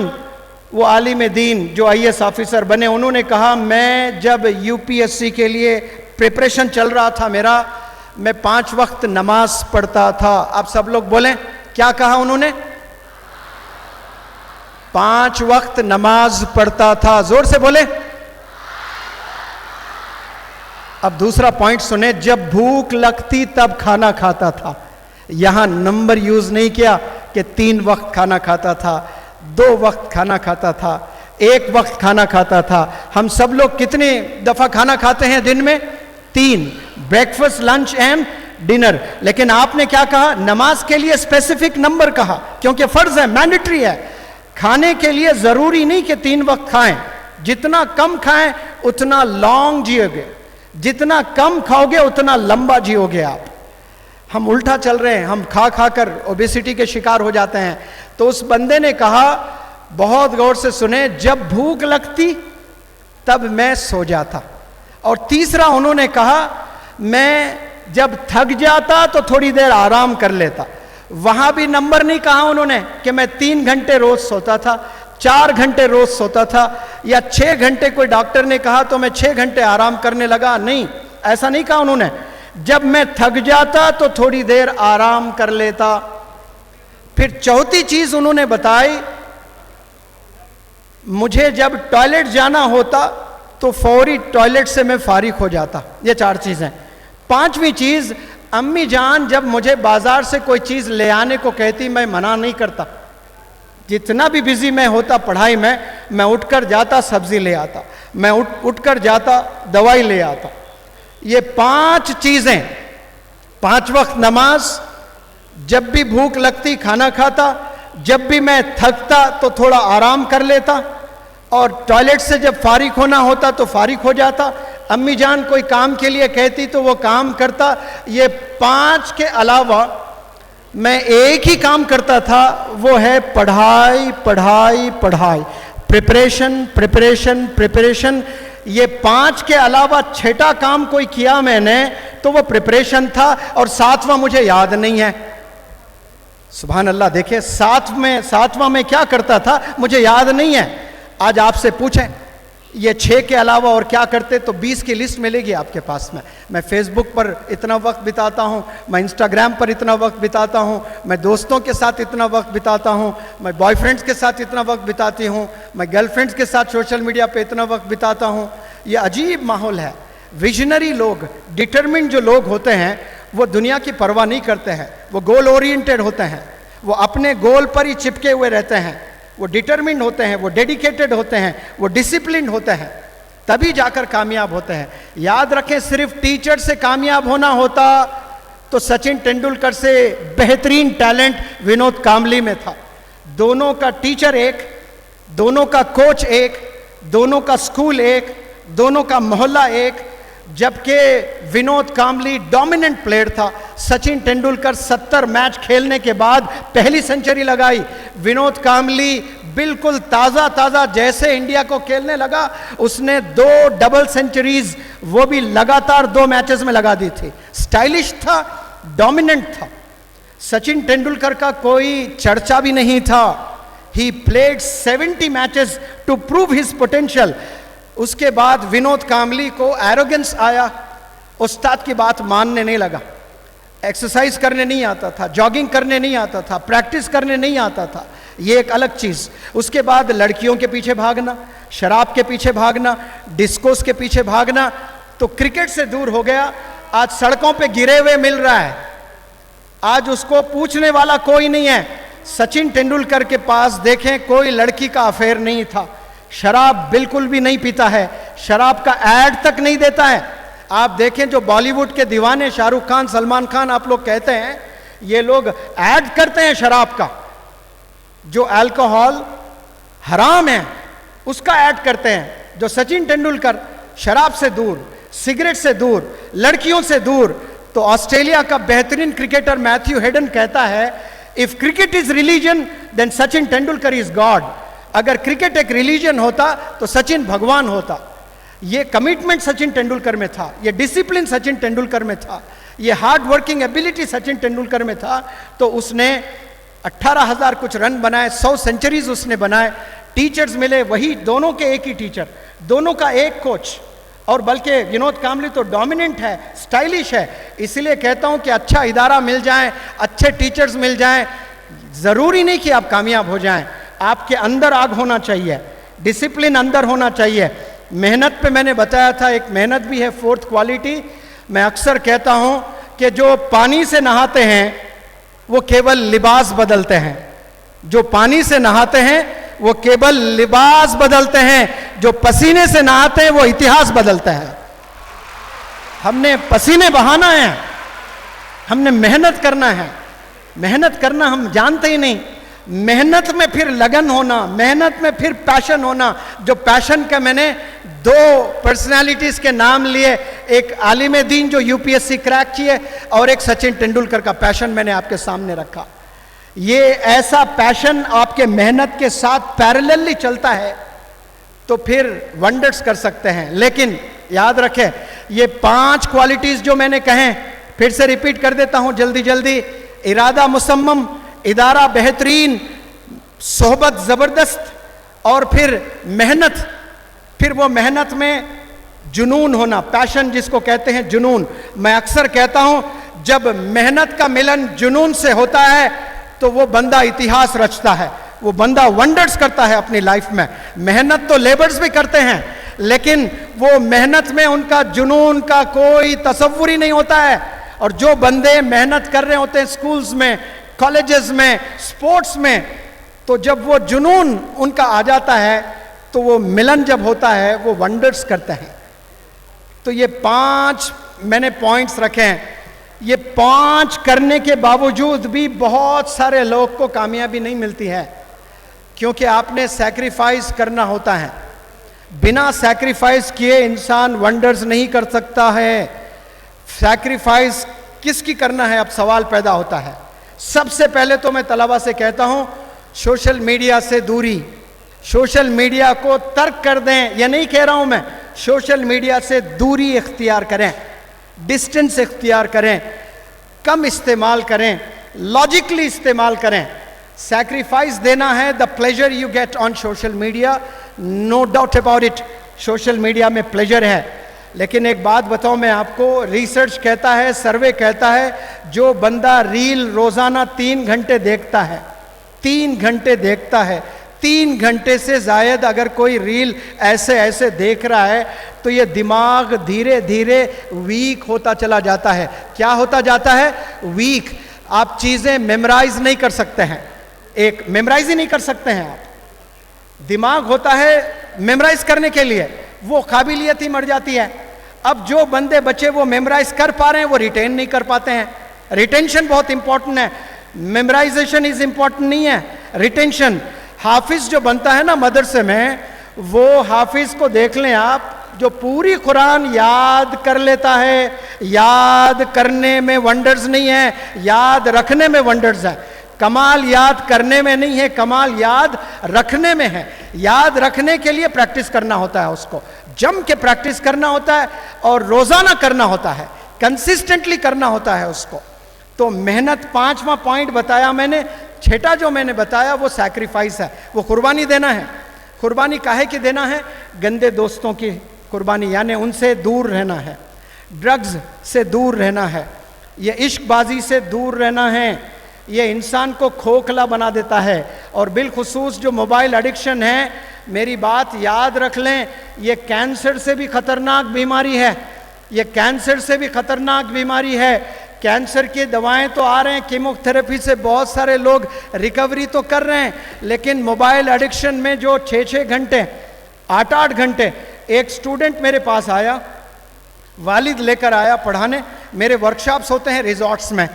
वो आलिम दीन जो आईएएस ऑफिसर बने, उन्होंने कहा, मैं जब यूपीएससी के लिए प्रिपरेशन चल रहा था मेरा, मैं 5 वक्त नमाज पढ़ता था। आप सब लोग बोलें, क्या कहा उन्होंने? 5 वक्त नमाज पढ़ता था, जोर से बोले। अब दूसरा पॉइंट सुने, जब भूख लगती तब खाना खाता था। यहां नंबर यूज नहीं किया कि 3 वक्त खाना खाता था, 2 वक्त खाना खाता था, 1 वक्त खाना खाता था। हम सब लोग कितने दफा खाना खाते हैं दिन में? 3, ब्रेकफास्ट, लंच एंड डिनर। लेकिन आपने क्या कहा? नमाज के लिए स्पेसिफिक नंबर कहा, क्योंकि फर्ज है, मैंडेटरी है। खाने के लिए जरूरी नहीं कि 3 वक्त खाएं, जितना कम खाएं उतना लॉन्ग जियोगे, जितना कम खाओगे उतना लंबा जियोगे आप। हम उल्टा चल रहे हैं, हम खा खा कर ओबेसिटी के शिकार हो जाते हैं। तो उस बंदे ने कहा, बहुत गौर से सुने, जब भूख लगती तब मैं सो जाता। और तीसरा उन्होंने कहा, मैं जब थक जाता तो थोड़ी देर आराम कर लेता। वहां भी नंबर नहीं कहा उन्होंने कि मैं 3 घंटे रोज सोता था, 4 घंटे रोज सोता था, या 6 घंटे कोई डॉक्टर ने कहा तो मैं 6 घंटे आराम करने लगा। नहीं, ऐसा नहीं कहा उन्होंने। जब मैं थक जाता तो थोड़ी देर आराम कर लेता। फिर चौथी चीज उन्होंने बताई, मुझे जब टॉयलेट जाना होता तो फौरी टॉयलेट से मैं फारिग हो जाता। ये 4 चीजें। 5वीं चीज, अम्मी जान जब मुझे बाजार से कोई चीज ले आने को कहती, मैं मना नहीं करता। जितना भी बिजी मैं होता पढ़ाई में, मैं उठकर जाता, सब्जी ले आता, मैं उठकर जाता, दवाई ले आता। ये 5 चीजें, 5 वक्त नमाज, जब भी भूख लगती खाना खाता, जब भी मैं थकता तो थोड़ा आराम कर लेता, और टॉयलेट से जब फारिग होना होता तो फारिग हो जाता। अम्मी जान कोई काम के लिए कहती तो वो काम करता। ये 5 के अलावा मैं एक ही काम करता था, वो है पढ़ाई पढ़ाई पढ़ाई, प्रिपरेशन प्रिपरेशन प्रिपरेशन। ये 5 के अलावा 6ठा काम कोई किया मैंने तो वो प्रिपरेशन था, और 7वां मुझे याद नहीं है। सुभान अल्लाह। देखिए सातवां में क्या करता था मुझे याद नहीं है, आज आपसे पूछें ये 6 के अलावा और क्या करते तो 20 की लिस्ट मिलेगी आपके पास में। मैं फेसबुक पर इतना वक्त बिताता हूँ, मैं इंस्टाग्राम पर इतना वक्त बिताता हूँ, मैं दोस्तों के साथ इतना वक्त बिताता हूँ, मैं बॉयफ्रेंड्स के साथ इतना वक्त बिताती हूँ, मैं गर्लफ्रेंड्स के साथ सोशल मीडिया पे इतना वक्त बिताता हूँ। ये अजीब माहौल है। विजनरी लोग, डिटरमिन्ड जो लोग होते हैं वो दुनिया की परवाह नहीं करते हैं, वो गोल ओरिएंटेड होते हैं, वो अपने गोल पर ही चिपके हुए रहते हैं, वो डिटरमिन्ड होते हैं, वो डेडिकेटेड होते हैं, वो डिसिप्लिन होते हैं, तभी जाकर कामयाब होते हैं। याद रखें, सिर्फ टीचर से कामयाब होना होता तो सचिन तेंदुलकर से बेहतरीन टैलेंट विनोद कांबली में था। दोनों का टीचर एक, दोनों का कोच एक, दोनों का स्कूल एक, दोनों का मोहल्ला एक। जबकि विनोद कांबली डोमिनेंट प्लेयर था, सचिन तेंदुलकर 70 मैच खेलने के बाद पहली सेंचुरी लगाई। विनोद कांबली बिल्कुल ताज़ा जैसे इंडिया को खेलने लगा उसने 2 डबल सेंचुरीज वो भी लगातार 2 मैचेस में लगा दी थी। स्टाइलिश था, डोमिनेंट था। सचिन तेंदुलकर का कोई चर्चा भी नहीं था। He played 70 matches to prove his potential. उसके बाद विनोद कांबली को एरोगेंस आया, उस्ताद की बात मानने नहीं लगा, एक्सरसाइज करने नहीं आता था, जॉगिंग करने नहीं आता था, प्रैक्टिस करने नहीं आता था, ये एक अलग चीज़। उसके बाद लड़कियों के पीछे भागना, शराब के पीछे भागना, डिस्कोस के पीछे भागना, तो क्रिकेट से दूर हो गया। आज सड़कों पे गिरे हुए मिल रहा है, आज उसको पूछने वाला कोई नहीं है। सचिन तेंदुलकर के पास देखें कोई लड़की का अफेयर नहीं था, शराब बिल्कुल भी नहीं पीता है, शराब का ऐड तक नहीं देता है। आप देखें जो बॉलीवुड के दीवाने शाहरुख खान, सलमान खान आप लोग कहते हैं, ये लोग ऐड करते हैं शराब का, जो अल्कोहल हराम है उसका ऐड करते हैं। जो सचिन तेंदुलकर शराब से दूर, सिगरेट से दूर, लड़कियों से दूर। तो ऑस्ट्रेलिया का बेहतरीन क्रिकेटर मैथ्यू हेडन कहता है, if cricket is religion then Sachin Tendulkar is God. अगर क्रिकेट एक रिलीजन होता तो सचिन भगवान होता। ये कमिटमेंट सचिन तेंदुलकर में था, ये डिसिप्लिन सचिन तेंदुलकर में था, ये hard working ability Sachin Tendulkar में था। तो उसने 18,000 कुछ रन बनाए, 100 सेंचुरीज उसने बनाए। टीचर्स मिले वही, दोनों के एक ही टीचर, दोनों का एक कोच। और बल्कि विनोद कांबली तो डोमिनेंट है, स्टाइलिश है। इसलिए कहता हूं कि अच्छा इदारा मिल जाए, अच्छे टीचर्स मिल जाएं, जरूरी नहीं कि आप कामयाब हो जाएं। आपके अंदर आग होना चाहिए, डिसिप्लिन अंदर होना चाहिए। मेहनत पे मैंने बताया था, एक मेहनत भी है, 4th क्वालिटी। मैं अक्सर कहता हूं कि जो पानी से नहाते हैं वो केवल लिबास बदलते हैं, जो पानी से नहाते हैं वो केवल लिबास बदलते हैं, जो पसीने से नहाते हैं वो इतिहास बदलते हैं। हमने पसीने बहाना है, हमने मेहनत करना है। मेहनत करना हम जानते ही नहीं, मेहनत में फिर लगन होना, मेहनत में फिर पैशन होना। जो पैशन का मैंने 2 पर्सनालिटीज के नाम लिए, एक आलिम दीन जो यूपीएससी क्रैक किए और एक सचिन तेंदुलकर का पैशन मैंने आपके सामने रखा। ये ऐसा पैशन आपके मेहनत के साथ पैरेलली चलता है तो फिर वंडर्स कर सकते हैं। लेकिन याद रखें, ये 5 क्वालिटीज जो मैंने कहे, फिर से रिपीट कर देता हूं जल्दी। इरादा मुसम्मम, इदारा बेहतरीन, सोहबत जबरदस्त, और फिर मेहनत। फिर वो मेहनत में जुनून होना, पैशन जिसको कहते हैं जुनून। मैं अक्सर कहता हूं जब मेहनत का मिलन जुनून से होता है तो वो बंदा इतिहास रचता है, वो बंदा वंडर्स करता है अपनी लाइफ में। मेहनत तो लेबर्स भी करते हैं, लेकिन वो मेहनत में उनका जुनून का कोई तसव्वुर ही नहीं होता है। और जो बंदे मेहनत कर रहे होते हैं स्कूल्स में, कॉलेजेस में, स्पोर्ट्स में, तो जब वो जुनून उनका आ जाता है तो वो मिलन जब होता है वो वंडर्स करते हैं। तो ये 5 मैंने पॉइंट्स रखे हैं। ये 5 करने के बावजूद भी बहुत सारे लोग को कामयाबी नहीं मिलती है, क्योंकि आपने सैक्रिफाइस करना होता है। बिना सैक्रिफाइस किए इंसान वंडर्स नहीं कर सकता है। सैक्रिफाइस किसकी करना है, अब सवाल पैदा होता है। सबसे पहले तो मैं तलबा से कहता हूं, सोशल मीडिया से दूरी, सोशल मीडिया को तर्क कर दें। यह नहीं कह रहा हूं मैं, सोशल मीडिया से दूरी इख्तियार करें, डिस्टेंस इख्तियार करें, कम इस्तेमाल करें। लॉजिकली इस्तेमाल करें। सैक्रिफाइस देना है, the pleasure you get on social media, no doubt about it, social media में प्लेजर है। लेकिन एक बात बताऊं मैं आपको, रिसर्च कहता है, सर्वे कहता है, जो बंदा रील रोजाना 3 घंटे देखता है, 3 घंटे देखता है, 3 घंटे से जायद अगर कोई रील ऐसे ऐसे देख रहा है, तो ये दिमाग धीरे धीरे वीक होता चला जाता है। क्या होता जाता है? वीक। आप चीजें मेमोराइज नहीं कर सकते हैं, एक मेमोराइज ही नहीं कर सकते हैं आप। दिमाग होता है मेमोराइज करने के लिए, वो काबिलियत ही मर जाती है। अब जो बंदे बच्चे वो मेमोराइज कर पा रहे हैं, वो रिटेन नहीं कर पाते हैं। रिटेंशन बहुत इंपॉर्टेंट है, मेमोराइजेशन इज इंपॉर्टेंट नहीं है, रिटेंशन। हाफिज जो बनता है ना मदरसे में, वो हाफिज को देख लें आप, जो पूरी कुरान याद कर लेता है। याद करने में वंडर्स नहीं है, याद रखने में वंडर्स है। कमाल याद करने में नहीं है, कमाल याद रखने में है। याद रखने के लिए प्रैक्टिस करना होता है, उसको जम के प्रैक्टिस करना होता है और रोजाना करना होता है, कंसिस्टेंटली करना होता है उसको। तो मेहनत 5वां पॉइंट बताया मैंने। 6ठा जो मैंने बताया वो सैक्रिफाइस है, वो कुर्बानी देना है। कुर्बानी काहे की देना है? गंदे दोस्तों की कुर्बानी, यानी उनसे दूर रहना है, ड्रग्स से दूर रहना है, ये इश्कबाजी से दूर रहना है। ये इंसान को खोखला बना देता है। और बिलखुसूस जो मोबाइल एडिक्शन है, मेरी बात याद रख लें, ये कैंसर से भी खतरनाक बीमारी है, ये कैंसर से भी खतरनाक बीमारी है। कैंसर की दवाएं तो आ रहे हैं, कीमोथेरेपी से बहुत सारे लोग रिकवरी तो कर रहे हैं, लेकिन मोबाइल एडिक्शन में जो 6-6 घंटे 8-8 घंटे, एक स्टूडेंट मेरे पास आया, वालिद लेकर आया पढ़ाने। मेरे वर्कशॉप्स होते हैं रिजॉर्ट्स में,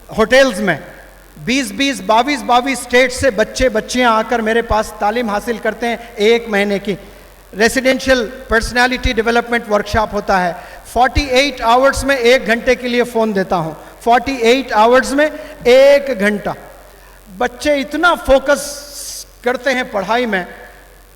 होटल्स में, 20-20, 22-22 स्टेट से बच्चे बच्चियां आकर मेरे पास तालीम हासिल करते हैं। 1 महीने की रेसिडेंशियल पर्सनालिटी डेवलपमेंट वर्कशॉप होता है। 48 आवर्स में 1 घंटे के लिए फ़ोन देता हूं, 48 आवर्स में 1 घंटा। बच्चे इतना फोकस करते हैं पढ़ाई में,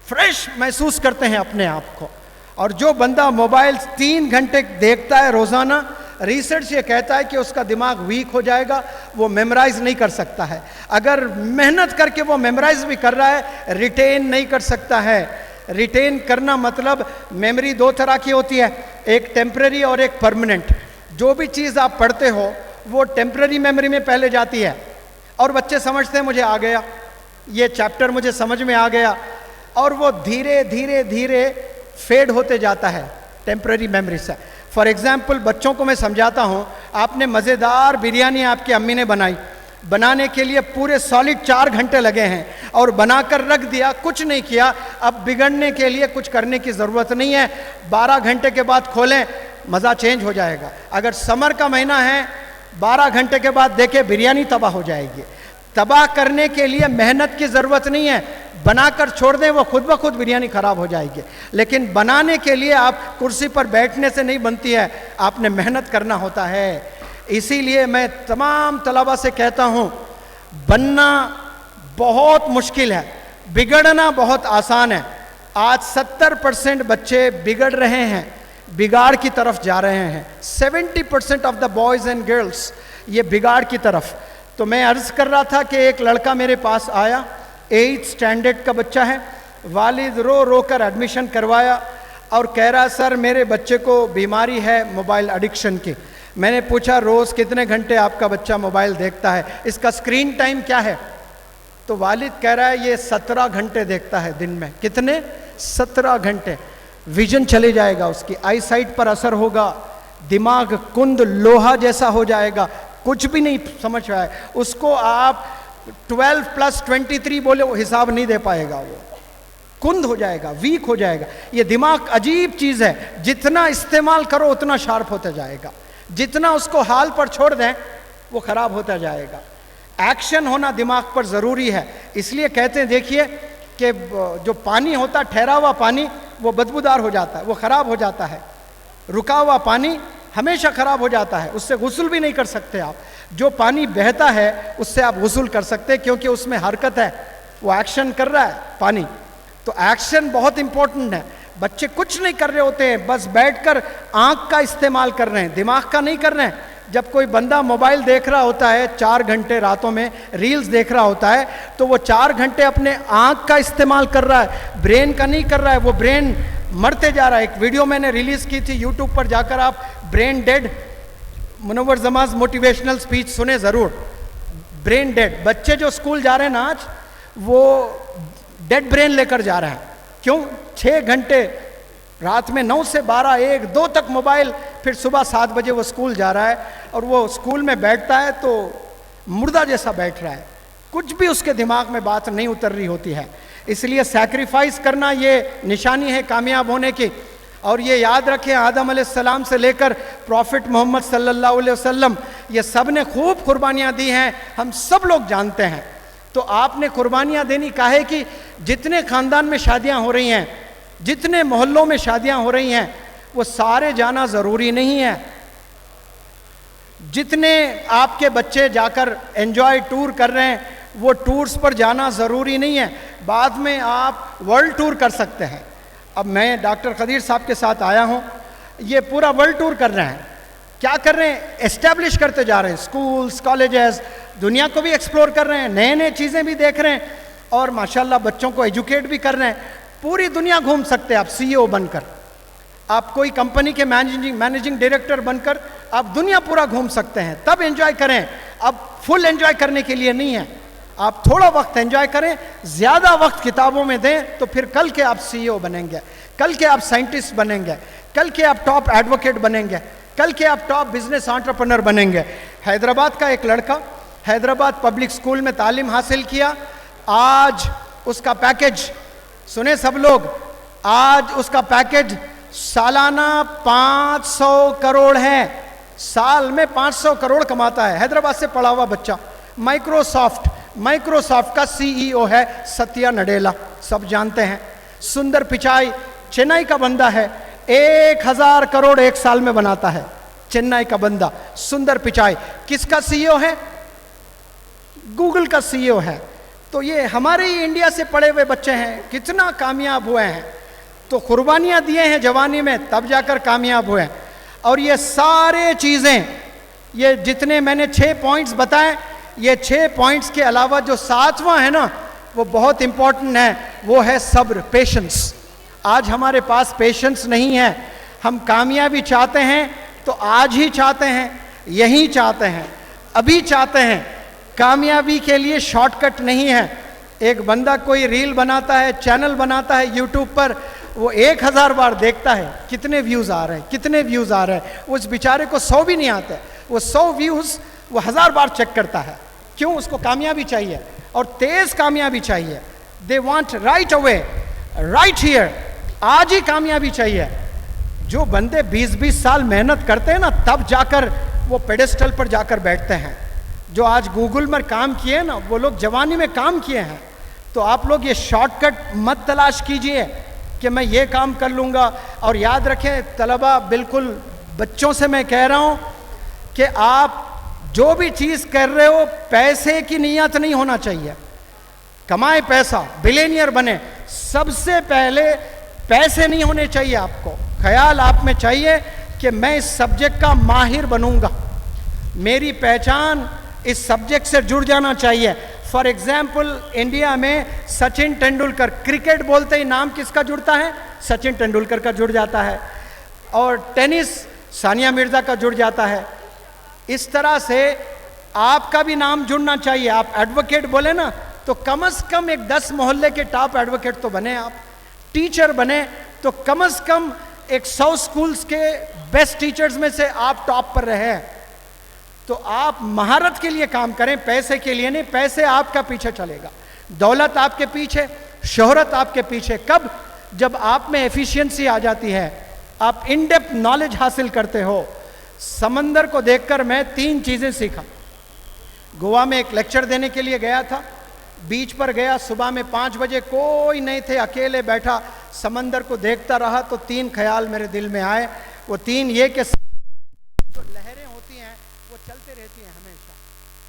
फ्रेश महसूस करते हैं अपने आप को। और जो बंदा मोबाइल 3 घंटे देखता है रोज़ाना, रिसर्च ये कहता है कि उसका दिमाग वीक हो जाएगा, वो मेमोराइज नहीं कर सकता है। अगर मेहनत करके वो मेमोराइज भी कर रहा है, रिटेन नहीं कर सकता है। रिटेन करना मतलब, मेमोरी 2 तरह की होती है, एक टेम्पररी और एक परमानेंट। जो भी चीज़ आप पढ़ते हो वो टेम्पररी मेमोरी में पहले जाती है, और बच्चे समझते हैं मुझे आ गया, ये चैप्टर मुझे समझ में आ गया, और वो धीरे धीरे धीरे फेड होते जाता है टेम्पररी मेमोरी से। फॉर एग्जाम्पल, बच्चों को मैं समझाता हूँ, आपने मज़ेदार बिरयानी आपकी अम्मी ने बनाई, बनाने के लिए पूरे सॉलिड 4 घंटे लगे हैं, और बनाकर रख दिया, कुछ नहीं किया। अब बिगड़ने के लिए कुछ करने की ज़रूरत नहीं है, 12 घंटे के बाद खोलें, मज़ा चेंज हो जाएगा। अगर समर का महीना है, 12 घंटे के बाद देखें, बिरयानी तबाह हो जाएगी। तबाह करने के लिए मेहनत की ज़रूरत नहीं है, बनाकर छोड़ दें, वो खुद ब खुद बिरयानी ख़राब हो जाएगी। लेकिन बनाने के लिए आप कुर्सी पर बैठने से नहीं बनती है, आपने मेहनत करना होता है। इसीलिए मैं तमाम तलबा से कहता हूँ, बनना बहुत मुश्किल है, बिगड़ना बहुत आसान है। आज 70% बच्चे बिगड़ रहे हैं, बिगाड़ की तरफ जा रहे हैं। 70% of the boys and girls ये बिगाड़ की तरफ। तो मैं अर्ज़ कर रहा था कि एक लड़का मेरे पास आया, 8th स्टैंडर्ड का बच्चा है, वालिद रो रो कर एडमिशन करवाया और कह रहा, सर मेरे बच्चे को बीमारी है मोबाइल एडिक्शन की। मैंने पूछा, रोज़ कितने घंटे आपका बच्चा मोबाइल देखता है, इसका स्क्रीन टाइम क्या है? तो वालिद कह रहा है ये 17 घंटे देखता है दिन में। कितने? 17 घंटे। विजन चले जाएगा, उसकी आई साइट पर असर होगा, दिमाग कुंद लोहा जैसा हो जाएगा, कुछ भी नहीं समझ पाए। उसको आप 12 + 23 बोले, वो हिसाब नहीं दे पाएगा, वो कुंद हो जाएगा, वीक हो जाएगा। ये दिमाग अजीब चीज़ है, जितना इस्तेमाल करो उतना शार्प होता जाएगा, जितना उसको हाल पर छोड़ दें वो ख़राब होता जाएगा। एक्शन होना दिमाग पर ज़रूरी है। इसलिए कहते हैं, देखिए कि जो पानी होता, ठहरा हुआ पानी, वो बदबूदार हो जाता है, वो ख़राब हो जाता है। रुका हुआ पानी हमेशा ख़राब हो जाता है, उससे गुस्ल भी नहीं कर सकते आप। जो पानी बहता है उससे आप गुस्ल कर सकते हैं, क्योंकि उसमें हरकत है, वो एक्शन कर रहा है पानी। तो एक्शन बहुत इंपॉर्टेंट है। बच्चे कुछ नहीं कर रहे होते हैं, बस बैठकर आंख का इस्तेमाल कर रहे हैं, दिमाग का नहीं कर रहे हैं। जब कोई बंदा मोबाइल देख रहा होता है 4 घंटे रातों में रील्स देख रहा होता है, तो वो 4 घंटे अपने आंख का इस्तेमाल कर रहा है, ब्रेन का नहीं कर रहा है। वो ब्रेन मरते जा रहा है। एक वीडियो मैंने रिलीज की थी यूट्यूब पर, जाकर आप brain dead Munawar Zama motivational speech सुने जरूर। ब्रेन डेड, बच्चे जो स्कूल जा रहे हैं ना आज, वो डेड ब्रेन लेकर जा रहे हैं। क्यों? 6 घंटे रात में 9 से 12, 1, 2 तक मोबाइल, फिर सुबह 7 बजे वो स्कूल जा रहा है, और वो स्कूल में बैठता है तो मुर्दा जैसा बैठ रहा है, कुछ भी उसके दिमाग में बात नहीं उतर रही होती है। इसलिए सैक्रिफाइस करना ये निशानी है कामयाब होने की। और ये याद रखें, आदम अलैहिस्सलाम से लेकर प्रॉफिट मोहम्मद सल्लल्लाहु अलैहि वसल्लम, ये सब ने खूब कुर्बानियाँ दी हैं, हम सब लोग जानते हैं। तो आपने कुर्बानियाँ देनी काहे कि जितने ख़ानदान में शादियाँ हो रही हैं, जितने मोहल्लों में शादियाँ हो रही हैं, वो सारे जाना ज़रूरी नहीं है। जितने आपके बच्चे जाकर एंजॉय टूर कर रहे हैं, वो टूर्स पर जाना ज़रूरी नहीं है। बाद में आप वर्ल्ड टूर कर सकते हैं। अब मैं डॉक्टर खदीर साहब के साथ आया हूँ, ये पूरा वर्ल्ड टूर कर रहे हैं। क्या कर रहे हैं? एस्टेब्लिश करते जा रहे हैं, स्कूल्स, कॉलेजेस, दुनिया को भी एक्सप्लोर कर रहे हैं, नए नए चीज़ें भी देख रहे हैं, और माशाल्लाह बच्चों को एजुकेट भी कर रहे हैं। पूरी दुनिया घूम सकते हैं आप CEO बनकर, आप कोई कंपनी के मैनेजिंग डायरेक्टर बनकर आप दुनिया पूरा घूम सकते हैं। तब एंजॉय करें, अब फुल एंजॉय करने के लिए नहीं है। आप थोड़ा वक्त एंजॉय करें, ज़्यादा वक्त किताबों में दें, तो फिर कल के आप CEO बनेंगे, कल के आप साइंटिस्ट बनेंगे, कल के आप टॉप एडवोकेट बनेंगे, कल के आप टॉप बिजनेस एंटरप्रेन्योर बनेंगे। हैदराबाद का एक लड़का हैदराबाद पब्लिक स्कूल में तालीम हासिल किया, आज उसका पैकेज सुने सब लोग, आज उसका पैकेज सालाना 500 करोड़ है। साल में 500 करोड़ कमाता है। हैदराबाद से पढ़ा हुआ बच्चा। माइक्रोसॉफ्ट का CEO है सत्या नडेला, सब जानते हैं। सुंदर पिचाई चेन्नई का बंदा है, 1000 करोड़ एक साल में बनाता है। चेन्नई का बंदा सुंदर पिचाई किसका CEO है? गूगल का CEO है। तो ये हमारे ही इंडिया से पढ़े हुए बच्चे हैं, कितना कामयाब हुए हैं। तो कुर्बानियाँ दिए हैं जवानी में, तब जाकर कामयाब हुए हैं। और ये सारे चीज़ें, ये जितने मैंने 6 पॉइंट्स बताए, ये 6 पॉइंट्स के अलावा जो 7वां है ना, वो बहुत इंपॉर्टेंट है, वो है सब्र, पेशेंस। आज हमारे पास पेशेंस नहीं है। हम कामयाबी चाहते हैं तो आज ही चाहते हैं, यही चाहते हैं, अभी चाहते हैं। कामयाबी के लिए शॉर्टकट नहीं है। एक बंदा कोई रील बनाता है, चैनल बनाता है यूट्यूब पर, वो 1000 बार देखता है, कितने व्यूज़ आ रहे हैं, कितने व्यूज़ आ रहे हैं। उस बेचारे को 100 भी नहीं आते, वो 100 व्यूज़ वो 1000 बार चेक करता है। क्यों? उसको कामयाबी चाहिए, और तेज़ कामयाबी चाहिए। They want right away, right here, आज ही कामयाबी चाहिए। जो बंदे 20-20 साल मेहनत करते हैं ना, तब जाकर वो पेडेस्टल पर जाकर बैठते हैं। जो आज गूगल में काम किए ना, वो लोग जवानी में काम किए हैं। तो आप लोग ये शॉर्टकट मत तलाश कीजिए कि मैं ये काम कर लूँगा। और याद रखें तलबा, बिल्कुल बच्चों से मैं कह रहा हूँ कि आप जो भी चीज़ कर रहे हो, पैसे की नीयत नहीं होना चाहिए। कमाए पैसा, बिलियनियर बने, सबसे पहले पैसे नहीं होने चाहिए। आपको ख्याल आप में चाहिए कि मैं इस सब्जेक्ट का माहिर बनूंगा, मेरी पहचान इस सब्जेक्ट से जुड़ जाना चाहिए। फॉर एग्जाम्पल, इंडिया में सचिन तेंदुलकर, क्रिकेट बोलते ही नाम किसका जुड़ता है? सचिन तेंदुलकर का जुड़ जाता है। और टेनिस, सानिया मिर्जा का जुड़ जाता है। इस तरह से आपका भी नाम जुड़ना चाहिए। आप एडवोकेट बोले ना, तो कम से कम एक 10 मोहल्ले के टॉप एडवोकेट तो बने। आप टीचर बने तो कम से कम एक 100 स्कूल्स के बेस्ट टीचर्स में से आप टॉप पर रहे। तो आप महारत के लिए काम करें, पैसे के लिए नहीं। पैसे आपका पीछे चलेगा, दौलत आपके पीछे, शोहरत आपके पीछे। कब? जब आप में एफिशिएंसी आ जाती है, आप इन डेप्थ नॉलेज हासिल करते हो। समंदर को देखकर मैं 3 चीज़ें सीखा। गोवा में एक लेक्चर देने के लिए गया था, बीच पर गया, सुबह में 5 बजे, कोई नहीं थे, अकेले बैठा समंदर को देखता रहा। तो 3 ख्याल मेरे दिल में आए। वो 3 ये कि जो लहरें होती हैं वो चलते रहती हैं हमेशा।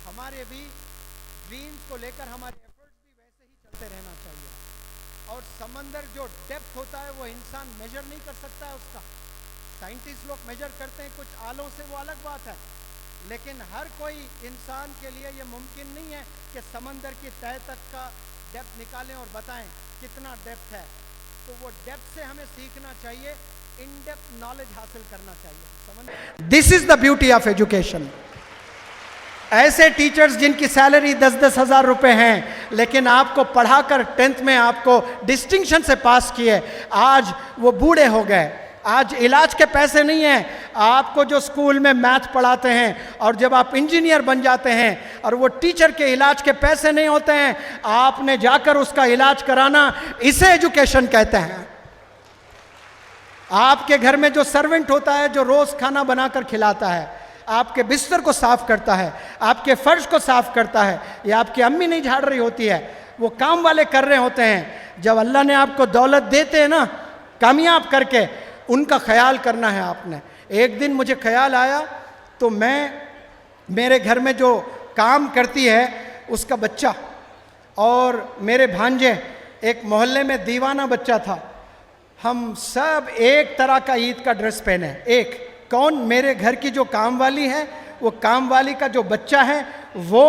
हमारे भी ड्रीम्स को लेकर हमारे एफर्ट्स भी वैसे ही चलते रहना चाहिए। और समंदर जो डेप्थ होता है वो इंसान मेजर नहीं कर सकता है उसका। साइंटिस्ट लोग मेजर करते हैं कुछ आलों से, वो अलग बात है। लेकिन हर कोई इंसान के लिए ये मुमकिन नहीं है कि समंदर की तह तक का डेप्थ निकालें और बताएं कितना डेप्थ है। तो वो डेप्थ से हमें सीखना चाहिए, इन डेप्थ नॉलेज हासिल करना चाहिए। This is the beauty of education. ऐसे टीचर्स जिनकी सैलरी 10-10 हज़ार रुपए हैं, लेकिन आपको पढ़ाकर 10th में आपको डिस्टिंक्शन से पास किए, आज वो बूढ़े हो गए, आज इलाज के पैसे नहीं हैं। आपको जो स्कूल में मैथ पढ़ाते हैं और जब आप इंजीनियर बन जाते हैं और वो टीचर के इलाज के पैसे नहीं होते हैं, आपने जाकर उसका इलाज कराना, इसे एजुकेशन कहते हैं। आपके घर में जो सर्वेंट होता है, जो रोज खाना बनाकर खिलाता है, आपके बिस्तर को साफ करता है, आपके फर्श को साफ करता है, या आपकी अम्मी नहीं झाड़ रही होती है, वो काम वाले कर रहे होते हैं। जब अल्लाह ने आपको दौलत देते हैं ना, कामयाब करके, उनका ख्याल करना है आपने। एक दिन मुझे ख्याल आया, तो मेरे घर में जो काम करती है उसका बच्चा और मेरे भांजे, एक मोहल्ले में दीवाना बच्चा था, हम सब एक तरह का ईद का ड्रेस पहने। एक कौन? मेरे घर की जो काम वाली है, वो काम वाली का जो बच्चा है वो,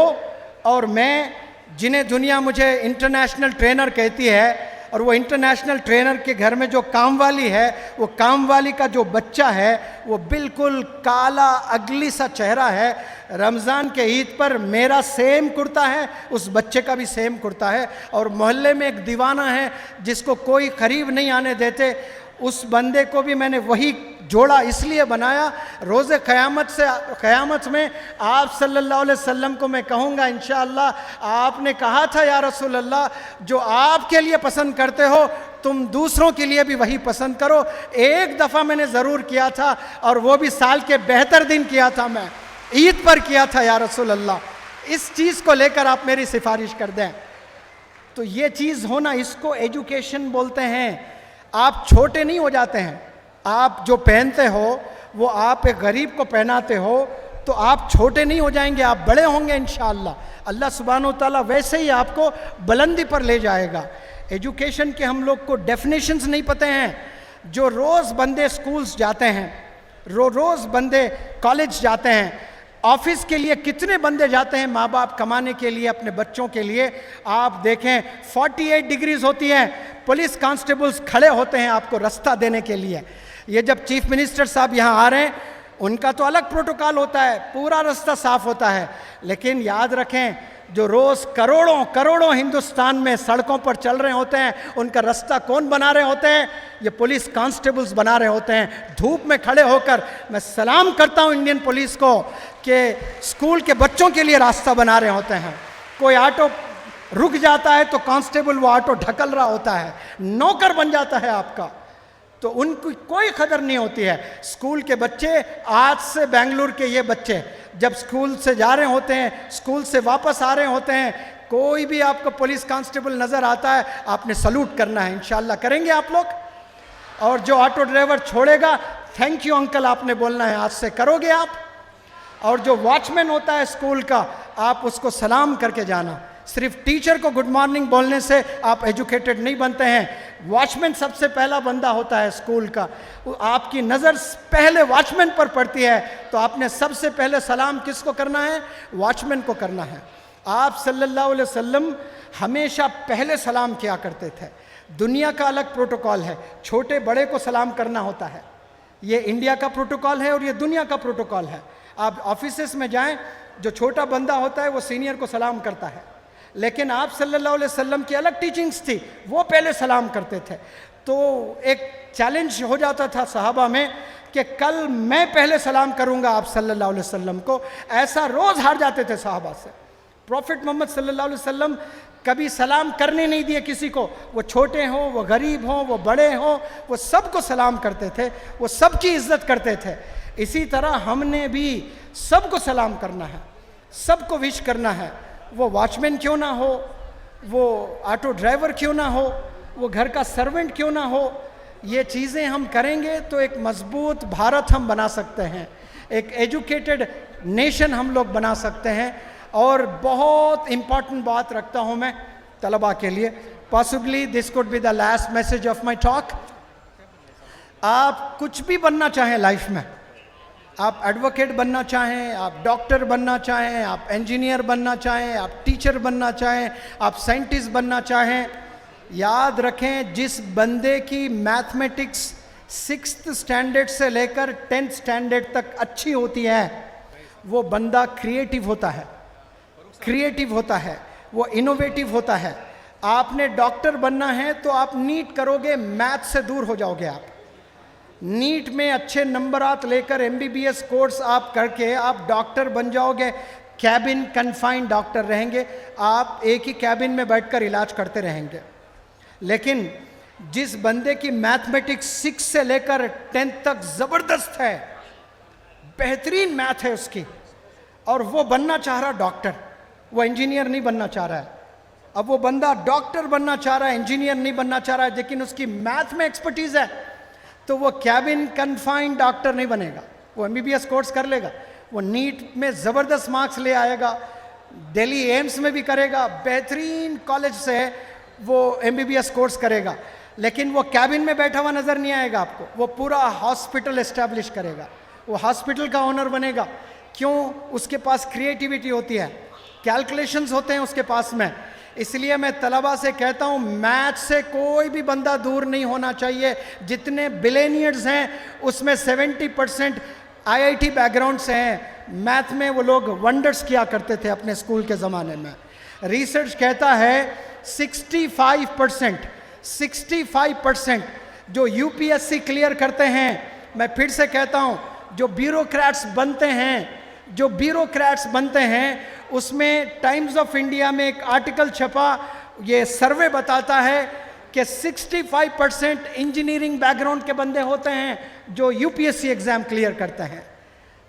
और मैं, जिन्हें दुनिया मुझे इंटरनेशनल ट्रेनर कहती है, और वो इंटरनेशनल ट्रेनर के घर में जो काम वाली है, वो काम वाली का जो बच्चा है वो बिल्कुल काला अगली सा चेहरा है। रमज़ान के ईद पर मेरा सेम कुर्ता है, उस बच्चे का भी सेम कुर्ता है, और मोहल्ले में एक दीवाना है जिसको कोई करीब नहीं आने देते, उस बंदे को भी मैंने वही जोड़ा इसलिए बनाया। रोज़े क़यामत में आप सल्लल्लाहु अलैहि वसल्लम को मैं कहूँगा इंशाअल्लाह, आपने कहा था या रसूल अल्लाह, जो आपके लिए पसंद करते हो तुम दूसरों के लिए भी वही पसंद करो। एक दफ़ा मैंने ज़रूर किया था, और वो भी साल के बेहतर दिन किया था, मैं ईद पर किया था या रसूल अल्लाह। इस चीज़ को लेकर आप मेरी सिफारिश कर दें। तो ये चीज़ होना, इसको एजुकेशन बोलते हैं। आप छोटे नहीं हो जाते हैं। आप जो पहनते हो वो आप एक गरीब को पहनाते हो, तो आप छोटे नहीं हो जाएंगे, आप बड़े होंगे इंशाअल्लाह। अल्लाह सुब्हानो तआला वैसे ही आपको बुलंदी पर ले जाएगा। एजुकेशन के हम लोग को डेफिनेशंस नहीं पता हैं। जो रोज़ बंदे स्कूल्स जाते हैं, रोज़ बंदे कॉलेज जाते हैं, ऑफिस के लिए कितने बंदे जाते हैं माँ बाप कमाने के लिए अपने बच्चों के लिए। आप देखें 48 डिग्रीज होती हैं, पुलिस कांस्टेबल्स खड़े होते हैं आपको रास्ता देने के लिए। ये जब चीफ मिनिस्टर साहब यहाँ आ रहे हैं, उनका तो अलग प्रोटोकॉल होता है, पूरा रास्ता साफ होता है। लेकिन याद रखें, जो रोज़ करोड़ों हिंदुस्तान में सड़कों पर चल रहे होते हैं, उनका रास्ता कौन बना रहे होते हैं? ये पुलिस कांस्टेबल्स बना रहे होते हैं। धूप में खड़े होकर मैं सलाम करता हूँ इंडियन पुलिस को कि स्कूल के बच्चों के लिए रास्ता बना रहे होते हैं। कोई ऑटो रुक जाता है तो कांस्टेबल वो ऑटो ढकल रहा होता है, नौकर बन जाता है आपका, तो उनको कोई कदर नहीं होती है। स्कूल के बच्चे, आज से बेंगलुरु के ये बच्चे जब स्कूल से जा रहे होते हैं, स्कूल से वापस आ रहे होते हैं, कोई भी आपको पुलिस कांस्टेबल नज़र आता है, आपने सलूट करना है। इंशाल्लाह करेंगे आप लोग। और जो ऑटो ड्राइवर छोड़ेगा, थैंक यू अंकल आपने बोलना है, आज से करोगे आप। और जो वॉचमैन होता है स्कूल का, आप उसको सलाम करके जाना। सिर्फ टीचर को गुड मॉर्निंग बोलने से आप एजुकेटेड नहीं बनते हैं। वॉचमैन सबसे पहला बंदा होता है स्कूल का। आपकी नज़र पहले वॉचमैन पर पड़ती है, तो आपने सबसे पहले सलाम किसको करना है? वॉचमैन को करना है। आप सल्लल्लाहु अलैहि वसल्लम हमेशा पहले सलाम किया करते थे। दुनिया का अलग प्रोटोकॉल है, छोटे बड़े को सलाम करना होता है। ये इंडिया का प्रोटोकॉल है और ये दुनिया का प्रोटोकॉल है। आप ऑफिसेस में जाएं, जो छोटा बंदा होता है वो सीनियर को सलाम करता है, लेकिन आप सल्लल्लाहु अलैहि वसल्लम की अलग टीचिंग्स थी, वो पहले सलाम करते थे। तो एक चैलेंज हो जाता था सहाबा में कि कल मैं पहले सलाम करूंगा आप सल्लल्लाहु अलैहि वसल्लम को। ऐसा रोज़ हार जाते थे सहाबा से। प्रॉफिट मोहम्मद सल्लल्लाहु अलैहि वसल्लम कभी सलाम करने नहीं दिए किसी को, वो छोटे हों, वो गरीब हों, वो बड़े हों, वो सबको सलाम करते थे, वो सबकी इज्जत करते थे। इसी तरह हमने भी सबको सलाम करना है, सबको विश करना है। वो वॉचमैन क्यों ना हो, वो ऑटो ड्राइवर क्यों ना हो, वो घर का सर्वेंट क्यों ना हो, ये चीज़ें हम करेंगे तो एक मजबूत भारत हम बना सकते हैं, एक एजुकेटेड नेशन हम लोग बना सकते हैं। और बहुत इम्पॉर्टेंट बात रखता हूँ मैं तलबा के लिए, possibly this could be the last message of my talk. आप कुछ भी बनना चाहें लाइफ में, आप एडवोकेट बनना चाहें, आप डॉक्टर बनना चाहें, आप इंजीनियर बनना चाहें, आप टीचर बनना चाहें, आप साइंटिस्ट बनना चाहें, याद रखें जिस बंदे की मैथमेटिक्स 6th स्टैंडर्ड से लेकर 10th स्टैंडर्ड तक अच्छी होती है, वो बंदा क्रिएटिव होता है, क्रिएटिव होता है, वो इनोवेटिव होता है। आपने डॉक्टर बनना है तो आप नीट करोगे, मैथ से दूर हो जाओगे। आप नीट में अच्छे नंबरात लेकर MBBS कोर्स आप करके आप डॉक्टर बन जाओगे, कैबिन कन्फाइंड डॉक्टर रहेंगे, आप एक ही कैबिन में बैठकर इलाज करते रहेंगे। लेकिन जिस बंदे की मैथमेटिक्स 6 से लेकर 10th तक ज़बरदस्त है, बेहतरीन मैथ है उसकी, और वो बनना चाह रहा डॉक्टर, वो इंजीनियर नहीं बनना चाह रहा है। अब वो बंदा डॉक्टर बनना चाह रहा है, इंजीनियर नहीं बनना चाह रहा है, लेकिन उसकी मैथ में एक्सपर्टीज है, तो वो कैबिन कन्फाइंड डॉक्टर नहीं बनेगा, वो MBBS कोर्स कर लेगा, वो नीट में ज़बरदस्त मार्क्स ले आएगा, दिल्ली एम्स में भी करेगा, बेहतरीन कॉलेज से वो MBBS कोर्स करेगा, लेकिन वो कैबिन में बैठा हुआ नज़र नहीं आएगा आपको, वो पूरा हॉस्पिटल एस्टैब्लिश करेगा, वो हॉस्पिटल का ओनर बनेगा। क्यों? उसके पास क्रिएटिविटी होती है, कैलकुलेशंस होते हैं उसके पास में। इसलिए मैं तलबा से कहता हूँ, मैथ से कोई भी बंदा दूर नहीं होना चाहिए। जितने बिलेनियर्स हैं उसमें 70% IIT बैकग्राउंड से हैं। मैथ में वो लोग वंडर्स किया करते थे अपने स्कूल के ज़माने में। रिसर्च कहता है 65% जो UPSC क्लियर करते हैं, मैं फिर से कहता हूँ, जो ब्यूरोक्रेट्स बनते हैं, उसमें टाइम्स ऑफ इंडिया में एक आर्टिकल छपा, ये सर्वे बताता है कि 65% इंजीनियरिंग बैकग्राउंड के बंदे होते हैं जो UPSC एग्जाम क्लियर करते हैं।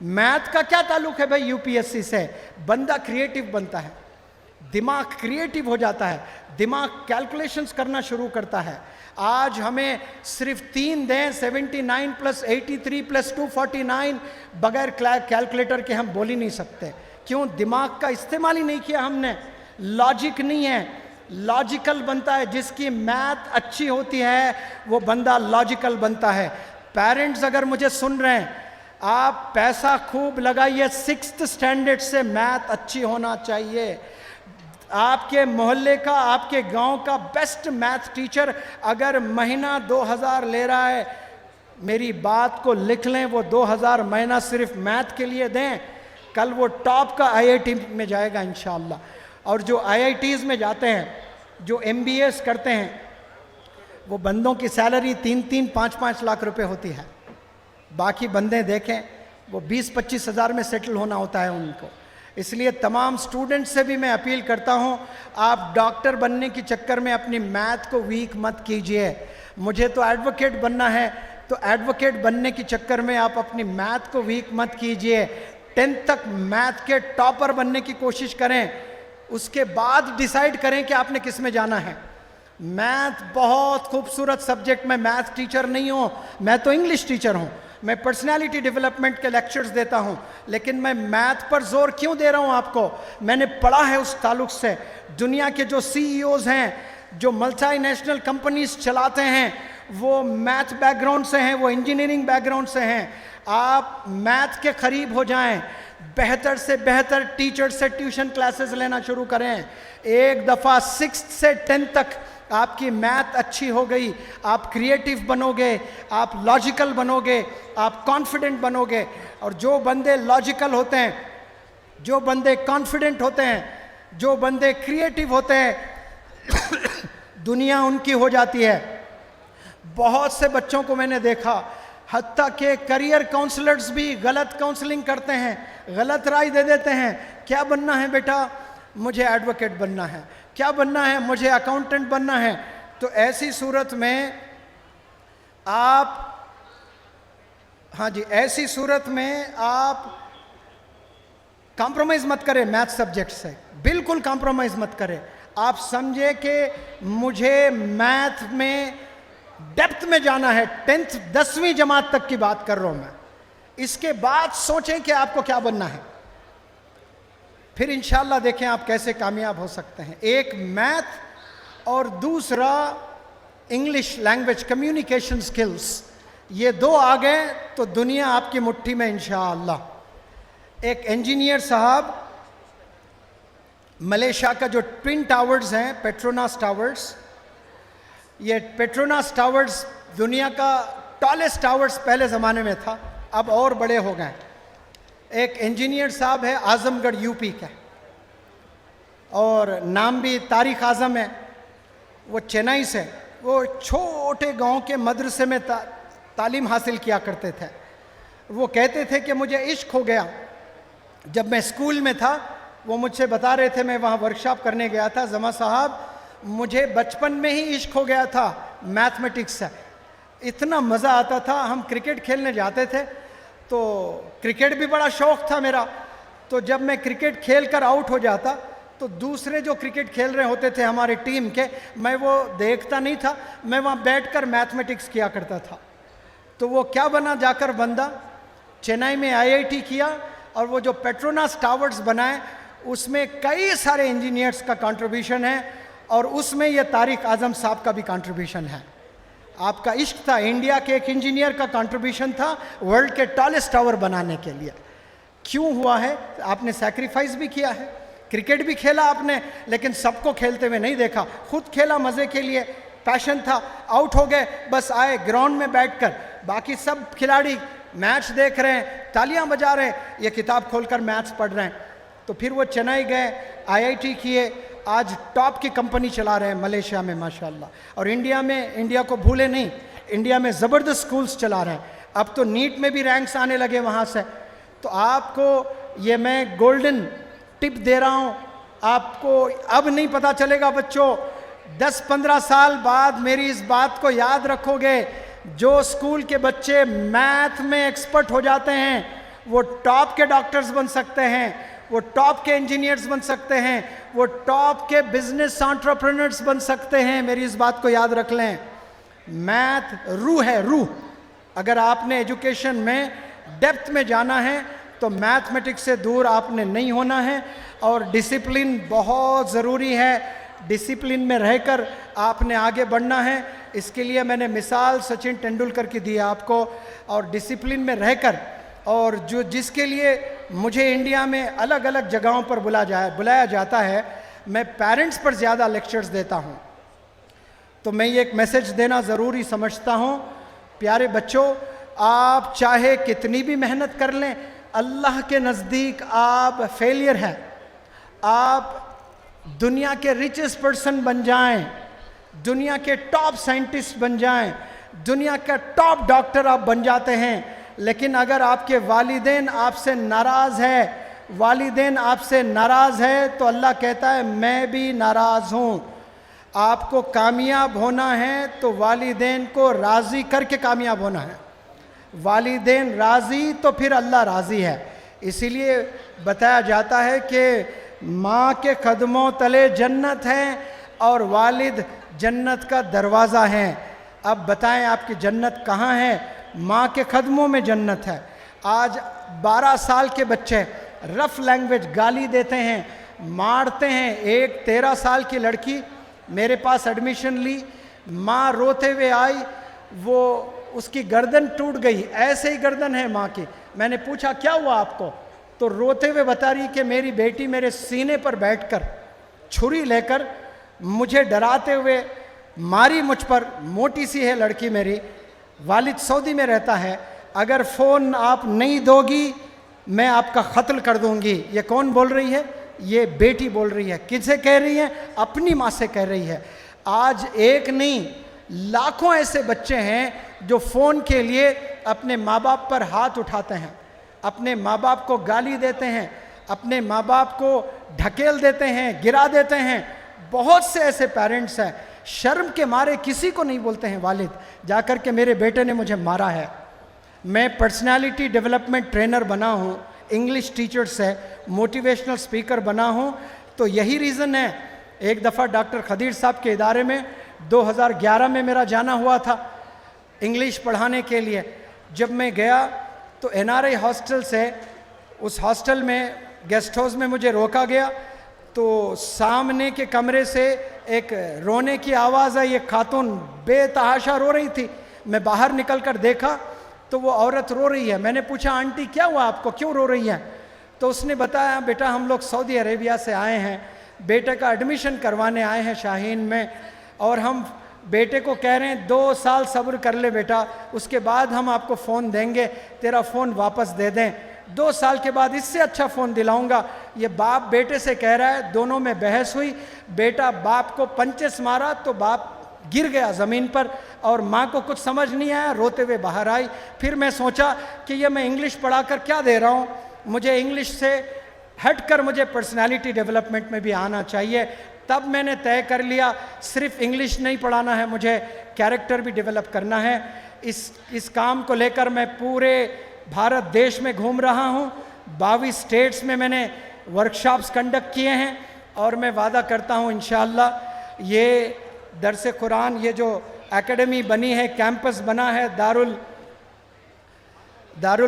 मैथ का क्या ताल्लुक है भाई UPSC से? बंदा क्रिएटिव बनता है, दिमाग क्रिएटिव हो जाता है, दिमाग कैलकुलेशंस करना शुरू करता है। आज हमें सिर्फ 3 दें, 79 + 83 + 249, बगैर कैलकुलेटर के हम बोल ही नहीं सकते। क्यों? दिमाग का इस्तेमाल ही नहीं किया हमने, लॉजिक नहीं है। लॉजिकल बनता है, जिसकी मैथ अच्छी होती है वो बंदा लॉजिकल बनता है। पेरेंट्स अगर मुझे सुन रहे हैं, आप पैसा खूब लगाइए, 6th स्टैंडर्ड से मैथ अच्छी होना चाहिए। आपके मोहल्ले का, आपके गांव का बेस्ट मैथ टीचर अगर महीना 2000 ले रहा है, मेरी बात को लिख लें, वो 2000 महीना सिर्फ मैथ के लिए दें, कल वो टॉप का IIT में जाएगा इंशाअल्लाह। और जो IITs में जाते हैं, जो MBAs करते हैं, वो बंदों की सैलरी 3-3, 5-5 लाख रुपए होती है। बाकी बंदे देखें, वो 20-25 हज़ार में सेटल होना होता है उनको। इसलिए तमाम स्टूडेंट से भी मैं अपील करता हूँ, आप डॉक्टर बनने के चक्कर में अपनी मैथ को वीक मत कीजिए। मुझे तो एडवोकेट बनना है, तो एडवोकेट बनने के चक्कर में आप अपनी मैथ को वीक मत कीजिए। 10th तक मैथ के टॉपर बनने की कोशिश करें, उसके बाद डिसाइड करें कि आपने किस में जाना है। मैथ बहुत खूबसूरत सब्जेक्ट, मैं मैथ टीचर नहीं हूँ, मैं तो इंग्लिश टीचर हूँ, मैं पर्सनालिटी डेवलपमेंट के लेक्चर्स देता हूँ, लेकिन मैं मैथ पर जोर क्यों दे रहा हूँ आपको? मैंने पढ़ा है उस ताल्लुक से। दुनिया के जो CEOs हैं, जो मल्टीनेशनल कंपनीज चलाते हैं, वो मैथ बैकग्राउंड से हैं, वो इंजीनियरिंग बैकग्राउंड से हैं। आप मैथ के करीब हो जाएं, बेहतर से बेहतर टीचर से ट्यूशन क्लासेस लेना शुरू करें। एक दफ़ा 6th से 10th तक आपकी मैथ अच्छी हो गई, आप क्रिएटिव बनोगे, आप लॉजिकल बनोगे, आप कॉन्फिडेंट बनोगे। और जो बंदे लॉजिकल होते हैं, जो बंदे कॉन्फिडेंट होते हैं, जो बंदे क्रिएटिव होते हैं, दुनिया उनकी हो जाती है। बहुत से बच्चों को मैंने देखा, हत्ता के करियर काउंसलर्स भी गलत काउंसलिंग करते हैं, गलत राय दे देते हैं। क्या बनना है बेटा? मुझे एडवोकेट बनना है। क्या बनना है? मुझे अकाउंटेंट बनना है। तो ऐसी सूरत में आप, हाँ जी, ऐसी सूरत में आप कॉम्प्रोमाइज़ मत करें मैथ सब्जेक्ट से, बिल्कुल कॉम्प्रोमाइज़ मत करें। आप समझे कि मुझे मैथ में डेप्थ में जाना है, 10वीं जमात तक की बात कर रहा हूं मैं। इसके बाद सोचें कि आपको क्या बनना है, फिर इंशाल्लाह देखें आप कैसे कामयाब हो सकते हैं। एक मैथ और दूसरा इंग्लिश लैंग्वेज कम्युनिकेशन स्किल्स, ये दो आ गए तो दुनिया आपकी मुट्ठी में इंशाअल्लाह। एक इंजीनियर साहब मलेशिया का जो ट्विन टावर्स हैं, पेट्रोनास टावर्स, ये पेट्रोनास टावर्स दुनिया का टॉलेस्ट टावर्स पहले ज़माने में था, अब और बड़े हो गए। एक इंजीनियर साहब है आजमगढ़ यूपी का, और नाम भी तारिक आज़म है। वो चेन्नई से, वो छोटे गांव के मदरसे में तालीम हासिल किया करते थे। वो कहते थे कि मुझे इश्क हो गया जब मैं स्कूल में था। वो मुझसे बता रहे थे, मैं वहाँ वर्कशॉप करने गया था, जमा साहब मुझे बचपन में ही इश्क हो गया था मैथमेटिक्स से। इतना मज़ा आता था। हम क्रिकेट खेलने जाते थे तो क्रिकेट भी बड़ा शौक़ था मेरा। तो जब मैं क्रिकेट खेल कर आउट हो जाता तो दूसरे जो क्रिकेट खेल रहे होते थे हमारे टीम के, मैं वो देखता नहीं था, मैं वहाँ बैठकर मैथमेटिक्स किया करता था। तो वो क्या बना जाकर बंदा, चेन्नई में आईआईटी किया, और वो जो पेट्रोनास टावर्स बनाए उसमें कई सारे इंजीनियर्स का कंट्रीब्यूशन है, और उसमें ये तारिक आज़म साहब का भी कंट्रीब्यूशन है। आपका इश्क था, इंडिया के एक इंजीनियर का कंट्रीब्यूशन था वर्ल्ड के टॉलेस्ट टावर बनाने के लिए। क्यों हुआ है? आपने सैक्रिफाइस भी किया है, क्रिकेट भी खेला आपने, लेकिन सबको खेलते हुए नहीं देखा, खुद खेला मज़े के लिए, पैशन था। आउट हो गए, बस आए ग्राउंड में बैठकर, बाकी सब खिलाड़ी मैच देख रहे हैं, तालियां बजा रहे हैं, ये किताब खोलकर मैच पढ़ रहे हैं। तो फिर वो चेन्नई गए, आईआईटी किए, आज टॉप की कंपनी चला रहे हैं मलेशिया में माशाल्लाह। और इंडिया को भूले नहीं, इंडिया में ज़बरदस्त स्कूल्स चला रहे हैं। अब तो नीट में भी रैंक्स आने लगे वहाँ से। तो आपको ये मैं गोल्डन टिप दे रहा हूँ, आपको अब नहीं पता चलेगा बच्चों, 10-15 साल बाद मेरी इस बात को याद रखोगे। जो स्कूल के बच्चे मैथ में एक्सपर्ट हो जाते हैं वो टॉप के डॉक्टर्स बन सकते हैं, वो टॉप के इंजीनियर्स बन सकते हैं, वो टॉप के बिजनेस एंटरप्रेन्योर्स बन सकते हैं। मेरी इस बात को याद रख लें। मैथ रूह है, रूह। अगर आपने एजुकेशन में डेप्थ में जाना है तो मैथमेटिक्स से दूर आपने नहीं होना है, और डिसिप्लिन बहुत ज़रूरी है। डिसिप्लिन में रहकर आपने आगे बढ़ना है। इसके लिए मैंने मिसाल सचिन तेंदुलकर की दी आपको, और डिसिप्लिन में रहकर, और जो जिसके लिए मुझे इंडिया में अलग अलग जगहों पर बुलाया जाता है, मैं पेरेंट्स पर ज़्यादा लेक्चर्स देता हूँ। तो मैं ये एक मैसेज देना ज़रूरी समझता हूँ, प्यारे बच्चों, आप चाहे कितनी भी मेहनत कर लें, अल्लाह के नज़दीक आप फेलियर हैं। आप दुनिया के रिचेस्ट पर्सन बन जाएं, दुनिया के टॉप साइंटिस्ट बन जाएं, दुनिया का टॉप डॉक्टर आप बन जाते हैं, लेकिन अगर आपके वालिदैन आपसे नाराज़ है, वालिदैन आपसे नाराज़ है, तो अल्लाह कहता है मैं भी नाराज़ हूँ। आपको कामयाब होना है तो वालिदैन को राज़ी करके कामयाब होना है। वालिदैन राज़ी तो फिर अल्लाह राज़ी है। इसीलिए बताया जाता है कि माँ के कदमों तले जन्नत है और वालिद जन्नत का दरवाज़ा है। अब बताएं आपकी जन्नत कहाँ है? माँ के कदमों में जन्नत है। आज 12 साल के बच्चे रफ लैंग्वेज गाली देते हैं, मारते हैं। एक 13 साल की लड़की मेरे पास एडमिशन ली, माँ रोते हुए आई, वो उसकी गर्दन टूट गई, ऐसे ही गर्दन है माँ की। मैंने पूछा क्या हुआ आपको? तो रोते हुए बता रही कि मेरी बेटी मेरे सीने पर बैठकर छुरी लेकर मुझे डराते हुए मारी मुझ पर। मोटी सी है लड़की मेरी, वालिद सऊदी में रहता है, अगर फ़ोन आप नहीं दोगी मैं आपका कत्ल कर दूंगी। ये कौन बोल रही है? ये बेटी बोल रही है। किससे कह रही है? अपनी माँ से कह रही है। आज एक नहीं लाखों ऐसे बच्चे हैं जो फ़ोन के लिए अपने माँ बाप पर हाथ उठाते हैं, अपने माँ बाप को गाली देते हैं, अपने माँ बाप को ढकेल देते हैं, गिरा देते हैं। बहुत से ऐसे पेरेंट्स हैं, शर्म के मारे किसी को नहीं बोलते हैं वालिद जाकर के मेरे बेटे ने मुझे मारा है। मैं पर्सनालिटी डेवलपमेंट ट्रेनर बना हूँ, इंग्लिश टीचर से मोटिवेशनल स्पीकर बना हूँ। तो यही रीज़न है। एक दफ़ा डॉक्टर खदीर साहब के इदारे में 2011 में मेरा जाना हुआ था इंग्लिश पढ़ाने के लिए। जब मैं गया तो NRI हॉस्टल से, उस हॉस्टल में गेस्ट हाउस में मुझे रोका गया। तो सामने के कमरे से एक रोने की आवाज़ आई। एक खातून बेतहाशा रो रही थी। मैं बाहर निकल कर देखा तो वो औरत रो रही है। मैंने पूछा, आंटी क्या हुआ आपको, क्यों रो रही हैं? तो उसने बताया, बेटा हम लोग सऊदी अरेबिया से आए हैं, बेटे का एडमिशन करवाने आए हैं शाहीन में, और हम बेटे को कह रहे हैं 2 साल सब्र कर ले बेटा, उसके बाद हम आपको फ़ोन देंगे, तेरा फ़ोन वापस दे दें, 2 साल के बाद इससे अच्छा फ़ोन दिलाऊंगा। ये बाप बेटे से कह रहा है, दोनों में बहस हुई, बेटा बाप को पंचेस मारा तो बाप गिर गया ज़मीन पर, और माँ को कुछ समझ नहीं आया, रोते हुए बाहर आई। फिर मैं सोचा कि ये मैं इंग्लिश पढ़ाकर क्या दे रहा हूँ, मुझे इंग्लिश से हटकर मुझे पर्सनालिटी डेवलपमेंट में भी आना चाहिए। तब मैंने तय कर लिया सिर्फ इंग्लिश नहीं पढ़ाना है, मुझे कैरेक्टर भी डेवलप करना है। इस काम को लेकर मैं पूरे भारत देश में घूम रहा हूँ। 22 स्टेट्स में मैंने वर्कशॉप्स कंडक्ट किए हैं, और मैं वादा करता हूँ इंशाअल्लाह ये दरस कुरान, ये जो एकेडमी बनी है, कैंपस बना है दारुल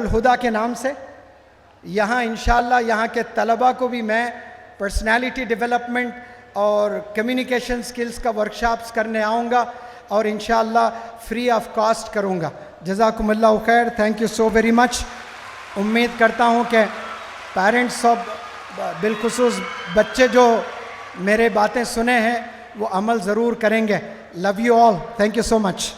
हुदा के नाम से, यहाँ इंशाअल्लाह यहाँ के तलबा को भी मैं पर्सनालिटी डेवलपमेंट और कम्युनिकेशन स्किल्स का वर्कशॉप्स करने आऊँगा, और इंशाअल्लाह फ्री ऑफ कॉस्ट करूँगा। जज़ाकुमुल्लाहु खैर, thank you so very much. उम्मीद करता हूँ कि पेरेंट्स सब, बिलखुसूस बच्चे जो मेरे बातें सुने हैं वो अमल ज़रूर करेंगे। Love you all, thank you so much.